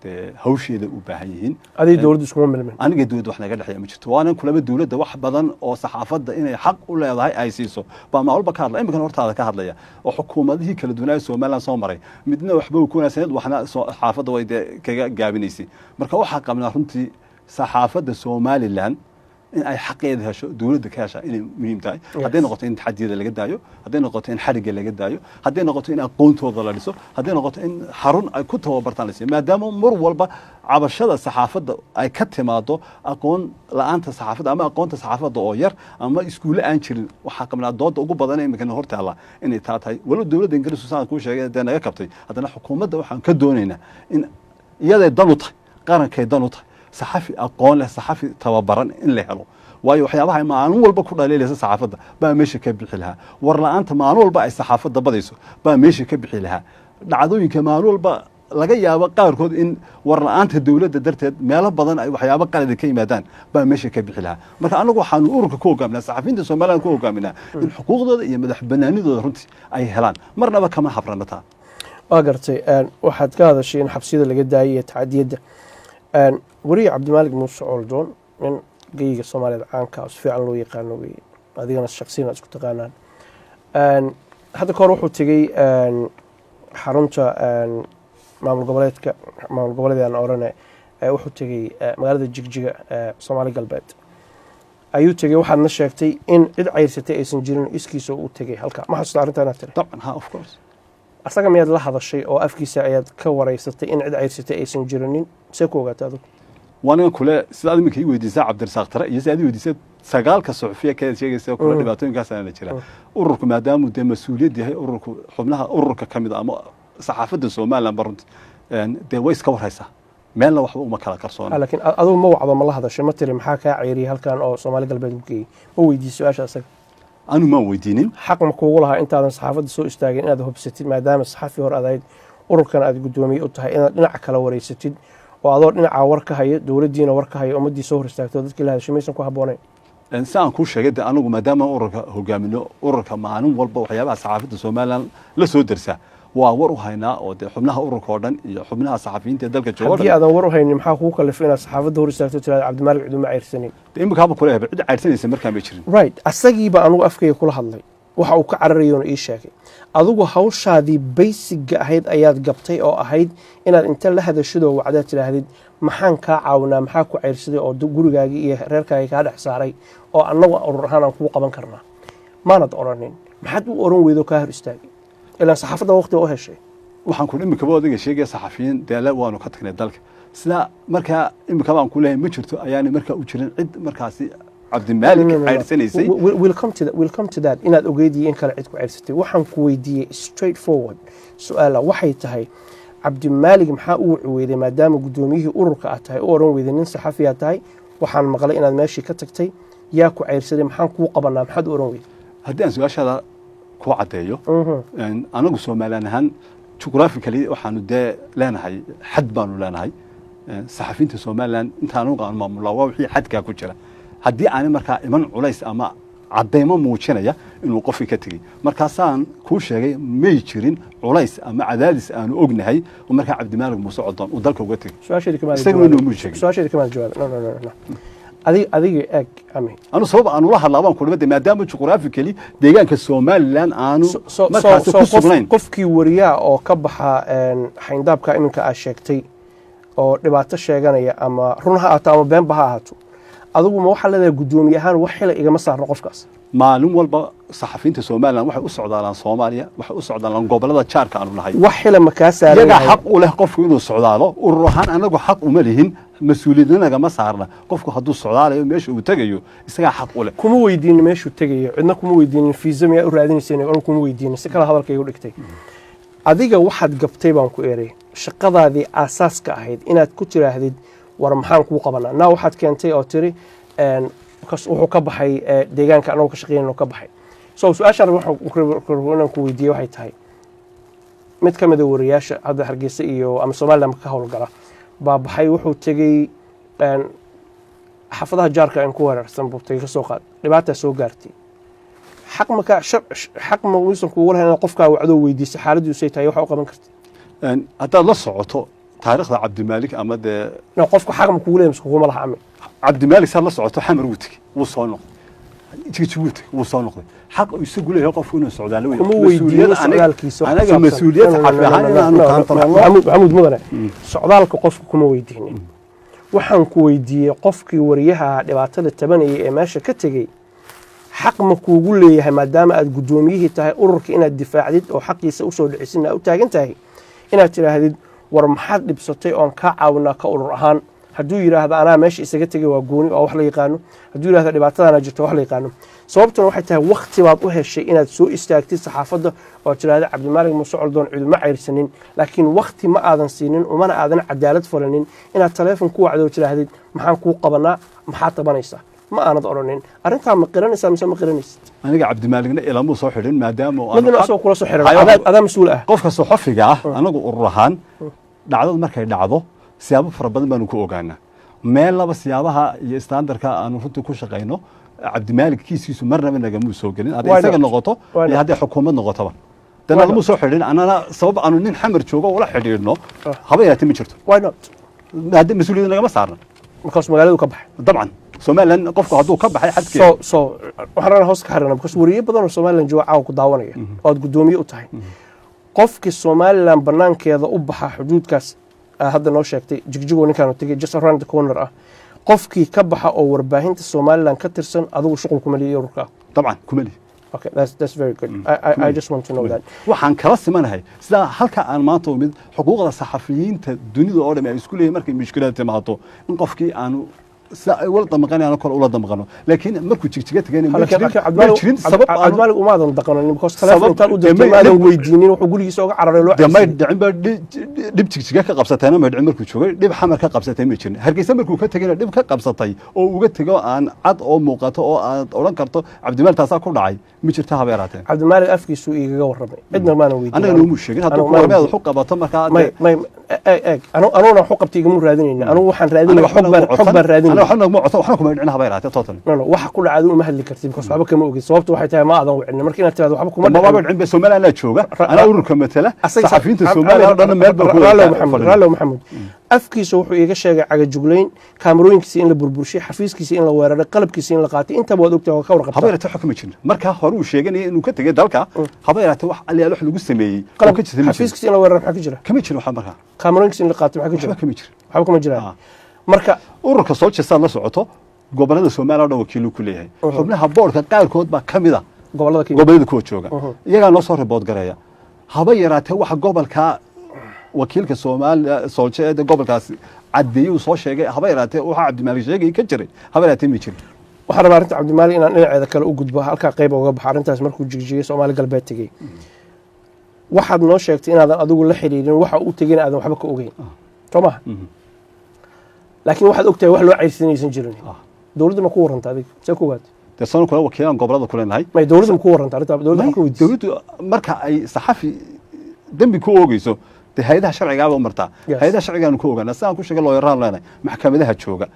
dee hawsheeda u baahan yihiin adiga dowladdu iskuma milmin aniga dowladda wax naga dhexeeya ma jirto waanan kulaba dowladda wax badan oo saxaafadda inay xaq u leedahay ay siiso baa maalin walba ka hadlaya iminkana hortaada ka hadlaya oo xukuumadihii kala duwanaa Soomaaliland soo maray midna waxba uu ku wanaagsaneed waxna saxaafadda way kaga gaabinaysay marka waxaa qabnaa runtii saxaafadda Soomaaliland in ay xaqeeda hesho dowladda ka hesha inay muhiim tahay hadday noqoto in taxadiyada laga daayo hadday noqoto in xariga laga daayo hadday noqoto in aqoontooda la dhiso hadday noqoto in xarun ay ku tababartaan la siiyo maadaama mar walba cabashada saxaafadda ay ka timaado aqoon la'aanta saxaafadda ama aqoonta saxaafadda oo yar ama iskuulle aan jirin waxaa qabnaa dooda ugu badan ee imikana hortaala inay taa tahay walow dowladda ingiriisku saan kuu sheegay dee naga kabtay haddana xukuumadda waxaan ka doonaynaa in iyaday dan u tahay qarankay dan u tahay saxafi aqoon leh saxafi tababaran in la helo waayo waxyaabaha maalin walba ku dhaleelaysa saxaafadda baa meesha ka bixi lahaa war la'aanta maalin walba ay saxaafadda badayso baa meesha ka bixi lahaa dhacdooyinka maalin walba laga yaabo qaarkood in war la'aanta dowladda darteed meelo badan ay waxyaabo qalad ka yimaadaan baa meesha ka bixi lahaa marka anagu waxaanu ururka ku hogaaminaa saxafiyiinta Soomaaliland ku hogaaminaa in xuquuqdooda iyo madax banaanidooda runtii ay helaan marnaba kama habrana taa waa gartay waxaad ka hadashay in xabsiyada laga daayay iyo tacadiyada wariye cabdimaalig muuse coldoon nin geyga Soomaaliyeed caanka oo si fiican loo yaqaano weeye adigana shakhsiyan isku taqaanaan hadda ka hor wuxuu tegey xarunta maamul goboleedkan orane wuxuu tegey magaalada Jigjiga Soomaali galbeed ayuu tegey waxaadna sheegtay in cid ceyrsatay aysan jirin iskiisa uu tegey halka ma xasuusta arrintan aad tiri طبعا ha of course asaga miyaad la hadashay oo afkiisa ayaad ka wareysatay in cid ceyrsatay aysan jirinin see ku ogaatay adigu وانا كله سيدي منك يوديسا عبد الرزاق ترى يسيدي يوديسا sagaalka suxufiya ka sheegaysa kula dhibaatooyinkaas aan jira ururku maadaama uu mas'uuliyad yahay ururku xubnaha ururka kamid ama saxaafadda Soomaaliland barunti de way iska warhaysa meelna waxba uma kala qarsoon laakiin adigu ma wacdo ma la hadashay ma tiri maxaa ka ceyriyay halkan oo Soomaali galbeed u geeyay ma weydiisay su'aasha asaga anu ma weydiinin xaq ma kuugu lahaa intaadan saxaafadda soo istaagin inaad hubsatid maadaama saxafi hor adayd ururkan aad gudoomiye u tahay inaad dhinac kala wareysatid oo adoo dhinaca war ka haya dawladdiina war ka haya ummadii soo hor istaagto dadkii la hadashay maysan ku habboonayn saan ku sheegay anigu maadaama ururka hogaamino ururka maalin walba waxyaabaha saxaafadda Soomaaliland la soo darsa waa war u haynaa oo xubnaha ururka oo dhan iyo xubnaha saxafiyiinta dalka jooga haddii aadan war u haynin maxaa kugu kalifay inaad saxaafadda hor istaagto tiraada Cabdimaalig Ciduma ceyrsanin imika haba kula hebel cid ceyrsanaysa markaan ma jirin right asagiiba anigu afkayga kula hadlay waxa uu ka cararayo ii sheegay adigu hawshaadii basic ahayd ayaad gabtay oo ahayd inaad inta la hadashado wacdaad tiraahdid maxaan ka caawinaa maxaa ku ceyrsaday oo gurigaagii iyo reerkaaga ka dhex saaray oo annagu urur ahaan aan ku qaban karnaa maanad oranin maxaad u oran weydo ka hor istaagay ilaa saxaafadda waqti oo heshay waxaan ku imika boodiga sheegay saxafiyiin deela waanu ka tagnay dalka sida marka imika baan ku leeyahay ma jirto ayaani marka u jirin cid markaasi Cabdimaalig ceyrsanayay will come to that inaad ogeedii in kala cid ku ceyrsatay waxaan ku weydiiyay straight forward su'aala waxay tahay Cabdimaalig maxaa uu weyday maadaama gudoomiyihii ururka ah tahay oo oran weyday nin saxafi ah tahay waxaan maqlay inaad meeshii ka tagtay yaa ku ceyrsaday maxaan ku qabanaa maxaad oran weyday haddii aan su'aashaada ku cadeeyo anagu Soomaaliland ahaan geographically waxaanu leenahay xad baanu leenahay saxafiyiinta Soomaaliland intaanu qaan maamulaa waa wixii xadka ku jira haddii aan markaa iman culays ama cadeymo muujinaya inuu qofkii ka tegey markaasaan kuu sheegay may jirin culays ama cadaadis aanu ognahay oo markaa Cabdimaalig Muuse Coldoon uu dalka uga tegey su'aasheedii kamaad jawaab no adiga eeg ami anu sabab aanu la hadlaabaan ku dhibada maadaama geographically deegaanka Soomaaliland aanu markaas ku sugnayn qofkii wariyaa oo ka baxa xayndaabka iminka aad sheegtay oo dhibaato sheeganaya ama run ha ahaato ama been ha ahaato adigu ma waxa leedahay gudoomiye ahaan wax xil igama saarno qofkaas maalin walba saxafiyiinta Soomaaliland waxay u socdaalaan Soomaaliya waxay u socdaalaan gobolada jaarka aanu nahay wax xil ma ka saaray yaga xaq u leh qofku inuu socdaalo urur ahaan anagu xaq uma lihin mas'uuliyadna ma saarna qofku hadduu socdaalayo meesha uu tagayo isaga xaq u leh kuma weydiin meesha uu tagayo cidna kuma weydiin fiisa miyaa u raadinaysan oo kuma weydiin si kala hadalkayga u dhigtay adiga waxaad gabtay baan ku eeray shaqadaadii asaaska ahayd inaad ku tiraahdid war maxaan ku qabanaa naa waxaad keentay oo tiri wuxuu ka baxay deegaanka anagu ka shaqeynayno ka baxay soo su'aashan waxaan ku weydiiyay waxay tahay mid ka mid ah wariyaasha hadda Hargeysa iyo ama Soomaaliland ka howlgala baa baxay wuxuu tagay xaafadaha jaarka aan ku weerarsan buurtay ka soo qaad dhibaataa soo gaartay xaq ma uusan kuugu lahayn inaad qofkaa wacdoo weydiisa xaaladiisay tahay waxa u qaban karta haddaad la socoto taariikhda cabdimaalik ama dee qofku xaq ma kuugu leeyahay mise kuguma laha ame cabdimaalik saad la socoto xamar wuu tegey wuu soo noqday jigjibuuti wuu soo noqday xaq uu isagu leeyahay qofku inuu socdaalo uma weydiiyo socdaalkiisa anaga mas-uuliyad saxafi ahaan inaanu maxamuud mudane socdaalka qofku kuma weydiinin waxaan ku weydiiyey qofkii wariyaha dhibaatada tabanayay ee meesha ka tegey xaq ma kuugu leeyahay maadaama aad guddoomiyihii tahay ururka inaad difaacdid oo xaqiisa usoo dhicisina u taagan tahay inaad tidhaahdid war maxaad dhibsatay oon kaa caawinaa ka urur ahaan hadduu yidhaahdo anaa meesha isaga tegey waa gooni oo wax la yaqaano hadduu yidhahdo dhibaatadaana jirto wax la yaqaano sababtuna waxay tahay wakti baad u heshay inaad soo istaagtid saxaafadda oo tidhahda cabdimaalig muuse coldoon ciduma cayrsanin laakiin wakti ma aadan siinin umana aadan cadaalad falanin inaad taleefon ku wacdo oo tidhaahdid maxaan kuu qabanaa maxaad tabanaysaa ma aanad odhanin arrintaa ma qiranaysaa mise ma qiranaysid aniga cabdimaaligna ilamuu soo xidhin maadaama midna asagoo kula soo xiran adaa mas-uul ah qofka saxafiga ah anagu urur ahaan dhacdadu markay dhacdo siyaabo fara badan baanu ku ogaanaa meel laba siyaabaha iyo standarka aanu runtii ku shaqayno cabdimaalig kiiskiisu marnaba nagamuu soo gelin hadday isaga noqoto iyo hadday xukuumad noqotoba dana lamuu soo xidhin anana sabab aanu nin xamar joogo ula xidhiidhno haba yaraatee ma jirto hadda mas-uuliyadda nagama saarna markaas magaaladu ka baxay dabcan somalilan qofku hadduu ka baxay xadkeeda waxaan rabnaa hoos ka xirana because wariye badan oo somalilan jooga caawa ku daawanaya oo aad guddoomiye u tahay qofkii somalilan banaankeeda u baxa xuduudkaas hadda noo sheegtay jigjigoo ninkaan tegey just around the corner ah qofkii ka baxa oo warbaahinta somalilan ka tirsan adigu shuqul kuma lihi ururka dabcan kuma lihi okay that's very good I just want to know that waxaan kala simanahay sida halka aan maanta umid xuquuqda saxafiyiinta dunida oo dhan ay isku leeyihiin markay mushkilad timaado in qofkii aanu sida ay wala damqanayaan kale ula damqano laakiin markuu jigjiga tagay ma jirin sabab cabdimaalig uma aadan daqanin because telefoon intaan u dirtay ma aadan weydiinin wuxuu gurigiisa uga cararay loo damay dhicin ba dhib jigjiga ka qabsatayna ma dhicin markuu joogay dhib xamar ka qabsatay ma jirin hargeysa markuu ka tagayna dhib ka qabsatay oo uga tago aan cad oo muuqato oo aad oran karto cabdimaalig taasaa ku dhacay ma jirta habeeraatee cabdimaalig afkiisu igaga warramay cidna maana weydiin anaga noo sheegin hadduu ku warmay wuxuu qabato markaa anuguna waxu qabtay igama raadinayna anugu waxaan raadinaya xog baan raadinaya waxna kuma dhicin habeeraatee total waxa ku dhacay uma hadli kartid because waxba kama ogid sababtu waxay tahay ma aadan wicin markii inaad tiraahdo waxba kuma dhicin ba Soomaaliya jooga ana ururka matala saxafiyiinta Soomaaliya dhan meel baa ku Raalo Maxamed afkiisa wuxuu iiga sheegay cagajugleyn kaamarooyinkiisa in la burburshay xafiiskiisa in la weeraray qalabkiisa in la qaatay inta baad ogtahay ka warqabta habeeraatee xukuma jirin marka hore uu sheeganay inuu ka tagay dalka habeeraatee wax aliyaal wax lagu sameeyay qalabka xafiiskiisa in la weeraray maxaa ka jira kama jirin waxa marka kaamarooyinkiisa in la qaatay maxaa ka jira waxba kama jirin marka ururka soo jeestaa la socoto gobolada Soomaaliya oo dhan wakiil ku leeyahay xubnaha boorka qaarkood baa kamida gobolada kuwa jooga iyaga noo soo report gareeya haba yaraatee waxa gobolka wakiilka Soomaaliya soo jeeda gobolkaas cadeeyay soo sheegay haba yaraatee waxa cabdimaalig sheegay ka jiray haba yaraatee ma jirin waxa rabaa arinta cabdimaalig inaan dhinaceeda kale u gudbo halka qayb uga baxo arintaas markuu jigjigay Soomaali galbeed tagay waxaad noo sheegtay inaadan adigu la xiriirin waxa uu tagay inaadan waxba ka ogeyn toma laakiin waxaad ogtahay wax loo cayrsanaysan jirin dawladda ma ku waranta adiga see ku ogaatay dee sano kale wakiilaan gobolada ku leenahay may dawladda ma ku waranta arrinta dawladdu marka ay saxafi dambi ku oogayso dee hay'adaha sharciga ba martaa hay'adaha sharciga ku ogaana sidaan ku sheegay looyaraan leenahay maxkamadaha jooga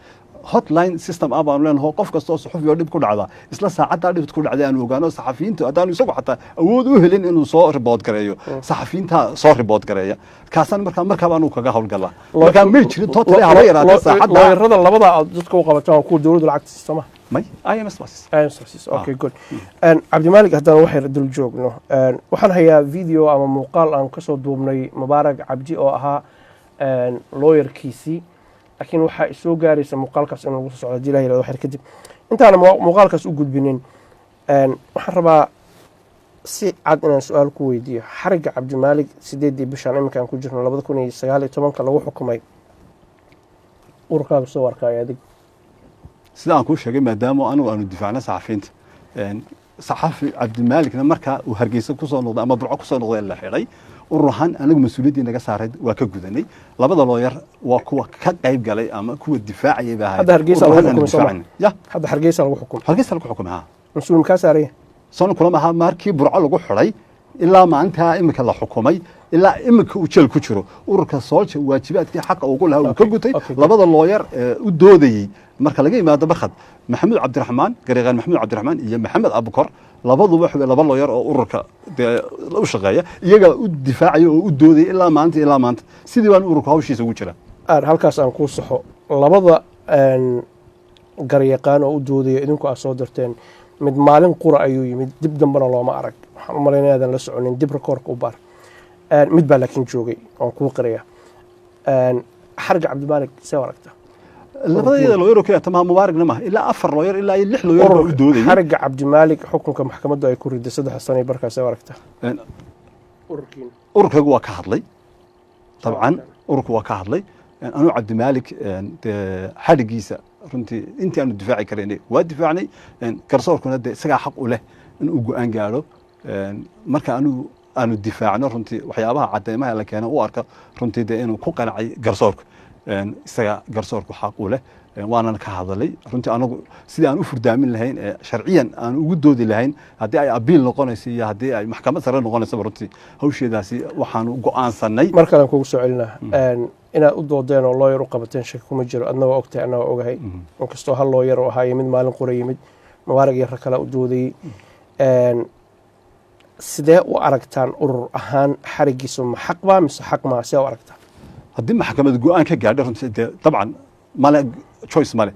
hotline system ah baan leenahay qof kasta oo saxafi oo dhib ku dhacda isla saacada dhib ku dhacday aan ogaano saxafiyiintu hadaan isagu xataa awood u helin inuu soo report gareeyo saxafiyiinta soo report gareeya kaasan markaa baan kaga hawlgalaa marka ma jirin totally haba yaraatay saacada looyarada labada dadka u qabataan ku dawladdu lacagta sistema may IMS okay good cabdimaalig haddana waxay dul joogno waxaan hayaa video ama muuqaal aan kasoo duubnay Mubaarak Cabdi oo ahaa lawyerkiisii laakiin waxa soo gaaraysa muuqaalkaas in lagu soo socdo Ilaahay la waxir kadib intaan muuqaalkaas u gudbinin waxaan rabaa si cad inaan su'aal ku weydiiyo xariga cabdimaalig 8 bishan iminkaan ku jirno 2019 lagu xukumay ururkaaga soo warkay adig sida aan ku sheegay maadaama aanu difaacna saxafiyiinta saxafi cabdimaaligna marka uu hargeysa ku soo noqday ama burco ku soo noqday la xiray ururahan anagu mas'uuliyadii naga saaray waa ka gudanay labada looyar waa kuwa ka qayb galay ama kuwa difaacayay baa hadda hargeysa lagu xukumay hadda hargeysa lagu xukumay mas'uul ka saaray soo kulama markii burco lagu xiray ilaa maanta imika la xukumay ilaa iminka uu jeel ku jiro ururka soolja waajibaadkii xaqa ugu lahaa uu ka gutay labada looyar u doodayey marka laga yimaado barkhad maxamuud cabdiraxmaan gareeqaan maxamuud cabdiraxmaan iyo maxamed abukor labaduba waxa laba looyar oo ururka u shaqeeya iyaga u difaacaya oo u doodaya ilaa maanta sidii baan ururka hawshiisa ugu jira halkaas aan kuu saxo labada garyaqaan oo u doodaya idinku aad soo dirteen mid maalin qura ayuu yimid dib dambena looma arag waxaan u malaynaya aadan la soconin dib rekoorka u baar mid baa laakiin joogay oon kuu qiraya xarga cabdimaalik see aragta labada looyar oo kaliya tamaam mubaaragna maaha ilaa 4 looyar ilaa 6 looyar baa u doodayay xarga cabdimaalik xukunka maxkamaddu ay ku riday 3 sano barkaas see aragta ururkaygu waa ka hadlay dabcan ururku waa ka hadlay anuu cabdimaalik xadhigiisa runtii intii aanu difaaci karaynay waa difaacnay garsoorkuna dee isagaa xaq u leh in uu go-aan gaadho marka aanu difaacno runtii waxyaabaha cadeymaha la keena u arka runtii dee inuu ku qancay garsoorku isaga garsoorku xaq u leh waanan ka hadalay runtii anagu sidii aan u furdaamin lahayn sharciyan aan ugu doodi lahayn haddii ay abiil noqonayso iyo haddii ay maxkamad sare noqonaysaba runtii hawsheedaasi waxaanu go-aansanay mar kale aan kugu soo celinaa inaad u doodeen oo looyar u qabateen shaki kuma jiro adna waa ogtahay anna waa ogahay inkastoo hal looyar oo ahaa yimid maalin qura yimid mubaarak iyo rag kale u doodayey sidee u aragtaan urur ahaan xarigiisu ma xaq baa mise xaq maa sidee u aragtaan haddii maxkamad go-aan ka gaadho runtii dee dabcan male choice male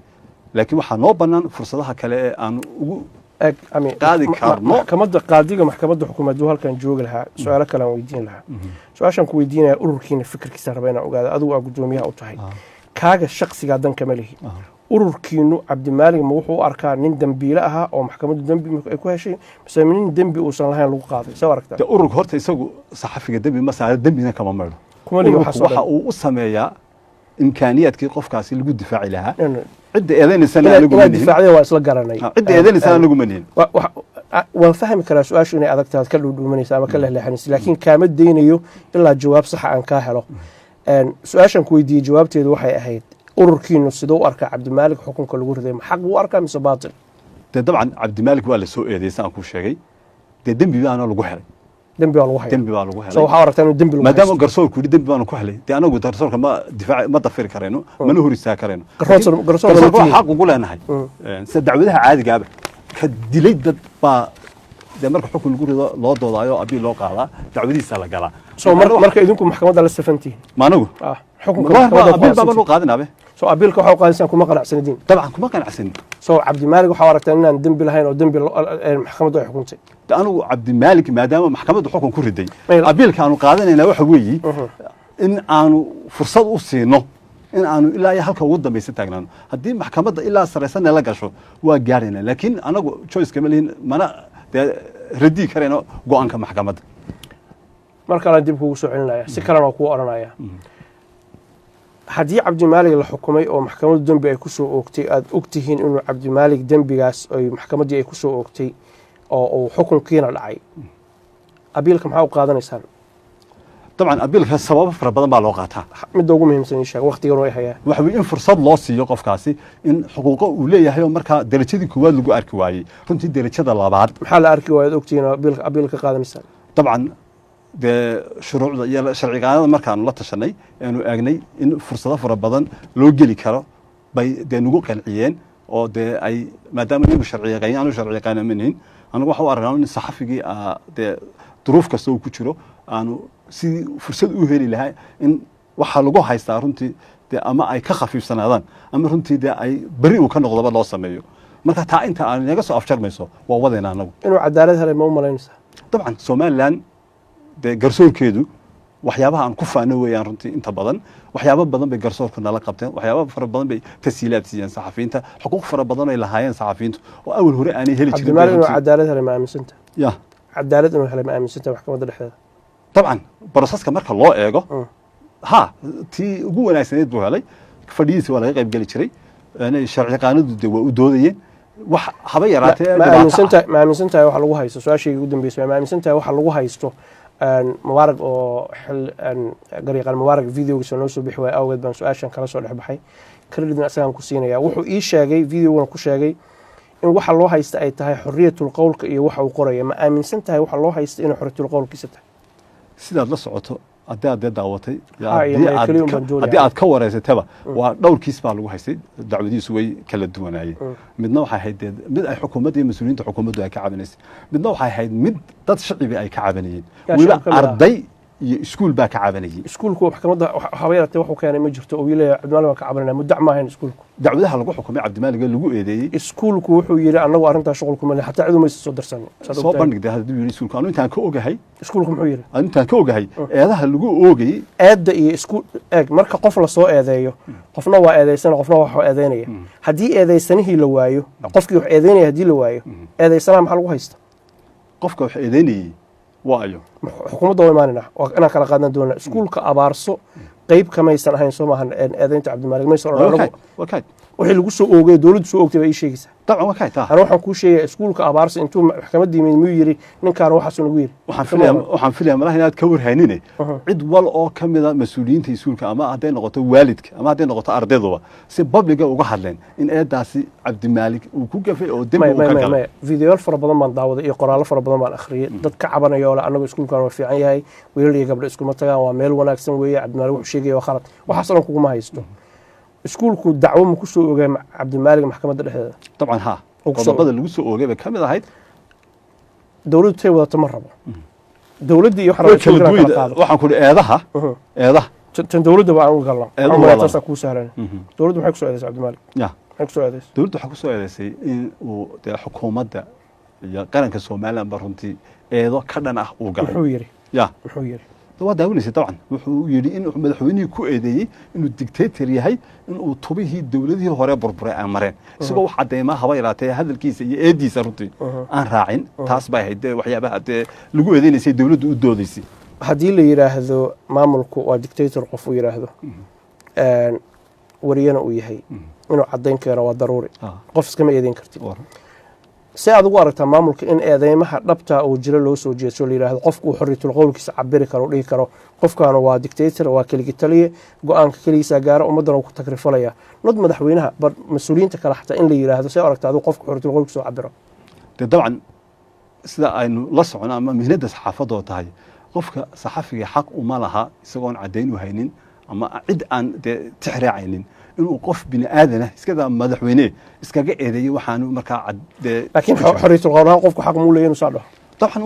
laakiin waxaa noo bannaan fursadaha kale ee aan ugu qaadi karno maxkamadda qaadiga maxkamadda xukuumaddu halkan joogi lahaa su-aalo kale aan weydiin lahaa su-aashaan ku weydiinaya ururkiina fikirkiisa raba inaan ogaado adigu aa guddoomiyaha u tahay kaaga shaksigaa dan kama lihi ururkiinu cabdimaalig ma wuxuu u arkaa nin dembiile ahaa oo maxkamaddu dembi ay ku heshay mise nin dembi uusan lahayn lagu qaaday soo aragtaa ururka horta isagu saxafiga dembi ma saara dembina kama maydho waxa uu u sameeyaa imkaaniyaadkii qofkaasi lagu difaaci lahaa cidda eedaynaysan anagu ma nihin waa isla garanay cidda eedaynaysan anagu ma nihin waan fahmi karaa su-aashu inay adag tahay ka dhuudhuumanaysa ama ka lehleexanaysa laakiin kaama daynayo ilaa jawaab saxa aan kaa helo su-aashaan ku weydiiyey jawaabteedu waxay ahayd ururkiinu siduu u arkaa cabdimaalik xukunka lagu riday ma xaq buu u arkaa mise baatil dee dabcan cabdimaalik waa la soo eedeeyey saan kuu sheegay dee dembi baana lagu helay dembi baa lagu helay dembi baa lagu helay soo waxaa aragtaa inuu dembi lagu maadaama garsoorku yidhi dembi baanu ku helay dee anagu garsoorka ma dafiri karayno mana hor istaagi karayno garsoorka waa xaq ugu leenahay sida dacwadaha caadigaaba ka dilay dad baa dee marka xukun lagu rido loo doodaayo abiil loo qaadaa dacwadiisa la galaa soo marka idinku maxkamadda la safantihiin ma anagu xukunka abiil baaba loo qaadinaabe soo abiilka waxaa u qaadisaan kuma qanacsanidin dabcan kuma qanacsanin soo cabdimaalik waxaa aragtaa inaan dembi lahayn oo dembi maxkamaddu ay xukuntay anigu cabdimaalik maadaama maxkamaddu xukun ku riday abiilka aanu qaadanaynaa waxa weeye in aanu fursad u siino in aanu ilaa iyo halka ugu dambaysa taagnaano haddii maxkamadda ilaa saraysanee la gasho waa gaarayna laakiin anagu choice kama lihin mana dee radii karayno go-aanka maxkamadda mar kalean dib kugu soo celinaya si kalena waa kuu odhanaya haddii cabdimaalik la xukumay oo maxkamaddu dembi ay ku soo oogtay aada og tihiin inuu cabdimaalik dembigaas ay maxkamaddii ay ku soo oogtay oo uu xukunkiina dhacay abiilka maxaa u qaadanaysaan dabcan abiilka sababo fara badan baa loo qaataa midda ugu muhiimsan ii sheeg waqtigan way hayaa waxa weeye in fursad loo siiyo qofkaasi in xuquuqo uu leeyahay oo markaa derajadii koowaad lagu arki waayey runtii derajada labaad maxaa la arki waayad ogtihiin oo abiilka qaadanaysaan dabcan dee shuruucda iyo sharci qaadada markaanu la tashanay aanu eegnay in fursado fara badan loo geli karo bay dee nagu qanciyeen oo dee ay maadaama nigu sharci yaqaan aanu sharci yaqaan ma nihin anigu waxa u aragnaa in saxafigii dee duruuf kasta uu ku jiro aanu sidii fursad u heli lahaa in waxa lagu haystaa runtii dee ama ay ka khafiifsanaadaan ama runtii dee ay beri uu ka noqdoba loo sameeyo marka taa inta aan inaga soo afjarmayso waa wadayna anagu inuu cadaalad helay ma u malaynaysaa dabcan somaliland dee garsoorkeedu waxyaabaha aan ku faano weeyaan runtii inta badan waxyaabo badan bay garsoorku nala qabteen waxyaabo fara badan bay tasiilaad siiyeen saxafiyiinta xuquuq fara badan ay lahaayeen saxafiyiintu oo awal hore aanay heli jirin cabdimaalik inuu cadaalad helay ma aaminsanta ya cadaalad inuu helay ma aaminsanta maxkamadda dhexdeeda dabcan broseska marka loo eego ha tii ugu wanaagsaneed buu helay fadhiyiisa waa laga qayb geli jiray sharci yaqaanadu dee waa u doodayeen wax haba yaraatee ma aaminsantahay waxa lagu haysto su-aashayga ugu dambeysay ma aaminsantahay waxa lagu haysto mubaarak oo garyaqaan mubaarak videogiisa noo soo bixi waaya awgeed baan su-aashan kala soo dhexbaxay kreditna isagaan ku siinaya wuxuu ii sheegay videogana ku sheegay in waxa loo haysta ay tahay xoriyatul qowlka iyo waxa uu qoraya ma aaminsan tahay waxa loo haysta inay xoriyatul qowlkiisa tahay sidaad la socoto haddii daawatay haddii aad ka wareysataba waa dhowr kiis baa lagu haystay dacwadiisu way kala duwanaayeen midna waxay ahayd mid ay xukuumadda iyo mas-uuliyiinta xukuumaddu ay ka cabanaysay midna waxay ahayd mid dad shacbi ay ka cabanayeen weliba arday iyo iskuul baa ka cabanayay iskuulku maxkamadda habeeratay wuxuu keenay ma jirto oo wiilaya Cabdimaalig waa ka cabanayna muddac ma ahayn iskuulku dacwadaha lagu xukumay Cabdimaalig lagu eedeeyay iskuulku wuxuu yiri anagu arinta shaqo kuma leh xataa ciidu ma soo darsan soo bandhigday hadii yiri iskuulku anu intaan ka ogahay iskuulku muxuu yiri anu intaan ka ogahay eedaha lagu oogay eedda iyo iskuul eeg marka qof la soo eedeeyo qofna waa eedeysan qofna waa eedeynaya hadii eedeysanihii la waayo qofkii wax eedeynaya hadii la waayo eedeysanaha maxaa lagu haysta qofka wax eedeynayay waayo xukuumadda way maanina waa inaan kala qaadan doonaa iskuulka abaarso qayb kamaysan ahayn soo maahan eedeynta Cabdimaalig ma soo wixii lagu soo oogay dawladdu soo oogtay bay sheegaysaa dabcan waa kaytaa ana waxaan ku sheegay iskuulka abaarso intuu maxkamadda yimid yiri ninkaan waxa soo nagu yiri waxaan filayaa malaha inaad ka warhaynine cid wal oo kamida mas'uuliyiinta iskuulka ama haday noqoto waalidka ama haday noqoto ardayduba si publica uga hadleen in eedaasi Cabdimaalig uu ku gafay oo dambi uu ka galay video fara badan baan daawaday iyo qoraalo fara badan baan akhriyay dad ka cabanayo la anagu iskuulkan waa fiican yahay wiilal iyo gabdho isku ma tagaan waa meel wanaagsan weeye Cabdimaalig wuxuu sheegay waa khalad waxa salan kugu ma haysto iskuulku dacwo ma ku soo oogay Cabdimaalig maxkamadda dhexdeeda طبعا ها qodobada lagu soo oogay bay kamid ahayd dawladdu tay wadata ma rabo dawladdu iyo waxaan ku eedaha tan dawladda baa ugu galan ama taas ku sahlan dawladdu waxay ku soo eedaysay Cabdimaalig waxay ku soo eedaysay dawladdu waxay ku soo eedaysay in uu xukuumadda iyo qaranka Soomaaliland runtii eedo ka dhan ah uu galay wuxuu yiri wuxuu yiri waa daawanaysa dabcan wuxuu yiri in madaxweynuhu ku eedeeyay inuu dictator yahay inuu tubihii dawladihii hore burburay aan mareen isagoo wax cadeema haba yaraatay hadalkiisa iyo eediisa runtii aan raacin taas bay ahayd waxyaabaha lagu eedeynayay dawladdu u doodaysay hadii la yiraahdo maamulku waa dictator qof uu yiraahdo wariyana uu yahay inuu cadeyn karo waa daruuri qof iskama eedeyn kartid si aad ugu aragtaa maamulka in eedeymaha dhabta oo jira loo soo jeeso la yiraahdo qofku xorriyadul qowlkiisa cabiri karo dhigi karo qofkaana waa dictator waa kaliya taliye go'aanka kaliisa gaar ummadana ku takrifalaya nod madaxweynaha bar mas'uuliyiinta kala xataa in la yiraahdo si aragtaa adu qofku xorriyadul qowlkiisa cabiro dabcan sida aynu la socono ama mihnada saxaafadda tahay qofka saxafiga xaq uma laha isagoo aan cadeyn u haynin ama cid aan tixraacaynin inuu qof bini aadana iskada madaxweyne iskaga eedeeyay waxaan markaa laakiin xorriyadul qowlka qofku xaq mu leeyahay inuu saado dabcan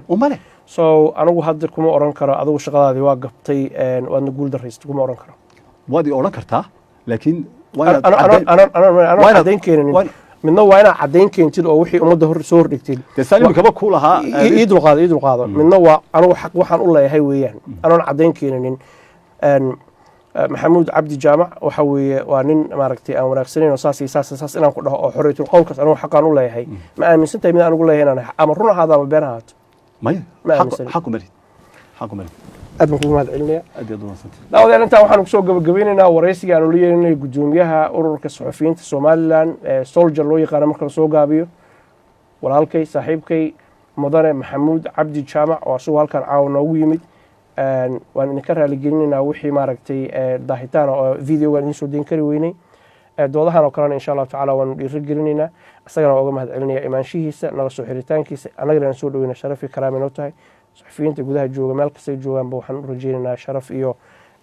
uma leh so anagu hadda kuma oran karo adigu shaqadaadii waa gabtay waadna guul daraysay kuma oran karo waad oran kartaa laakiin ana cadeyn keenin midna waa inaa cadeyn keentid oo wixii ummadda soo hordhigtid saalim kaba ku lahaa idul qaado midna waa anigu xaq waxaan u leeyahay weeyaan anaan cadeyn keenin maxamuud cabdi jaamac waxa weeye waa nin maaragtay aan wanaagsaneyn oo saas inaan ku dhaho oo xorriyadul qowlkaas anigu xaqaan u leeyahay ma aaminsantahay mid aan ugu leeyahay inaan ama run ahaado ama been ahaato xaqu mari aad baan kugu mahad celinaya daawadayaal intaa waxaan ku soo gabagabeynaynaa waraysiga aanu la yeelinay gudoomiyaha ururka suxufiyiinta Somaliland Soldier loo yaqaan marka la soo gaabiyo walaalkay saaxiibkay mudane maxamuud cabdi jaamac oo asoo halkan caaw noogu yimid waan idinka raali gelinaynaa wixii maaragtay daahitaan oo videoga idin soo deyn kari weynay doodahan oo kalena insha Allah tacaala waan dhiiri gelinaynaa asagana uga mahad celinaya imaanshihiisa nala soo xiritaankiisa anagana soo dhaweynaa sharaf iyo karaam inoo tahay suxufiyiinta gudaha jooga meel kasta joogaanba waxaan u rajeynaynaa sharaf iyo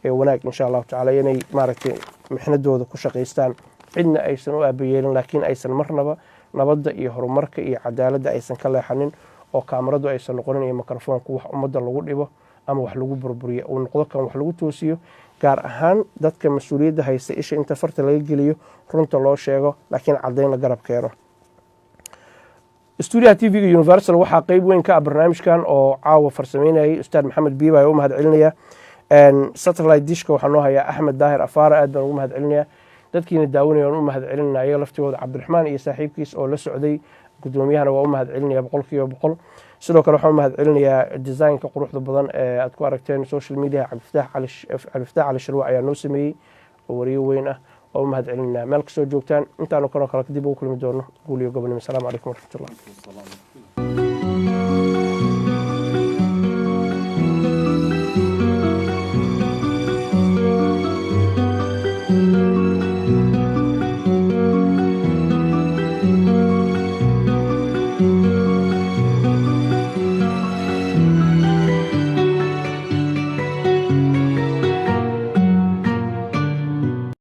wanaag insha Allah tacaala inay maaragtay mixnadooda ku shaqeystaan cidna aysan u aabayeelin laakiin aysan marnaba nabadda iyo horumarka iyo cadaaladda aysan ka leexanin oo kaamaradu aysan noqonin iyo mikrofoonku wax ummadda lagu dhibo ama wax lagu burburiyo uu noqdo kan wax lagu toosiyo gaar ahaan dadka mas'uuliyadda haysta isha inta farta laga geliyo runta loo sheego laakiin cadeyn la garab keeno studio TV-ga Universal waxaa qayb weyn ka ah barnaamijkan oo caawa farsameynayay ustaad maxamed biiba oo mahad celinaya satellite dishka waxaa noo hayaa axmed daahir afaara aad baan ugu mahad celinayaa dadkiina daawanaya waan u mahad celinaya ayaga laftigooda cabdiraxmaan iyo saaxiibkiis oo la socday gudoomiyahana waa u mahad celinaya 100% sidoo kale waxaan u mahad celinayaa designka quruxda badan ee aad ku aragteen social media Cabdifataax Ali Sharwa ayaa noo sameeyay oo wariyo weyn ah oo mahad celinaa meel ka soo joogtaan intaanu kala kadib ugu kulmi doono guuliyo gobonimo. Assalaamu calaykum waraxmatullahi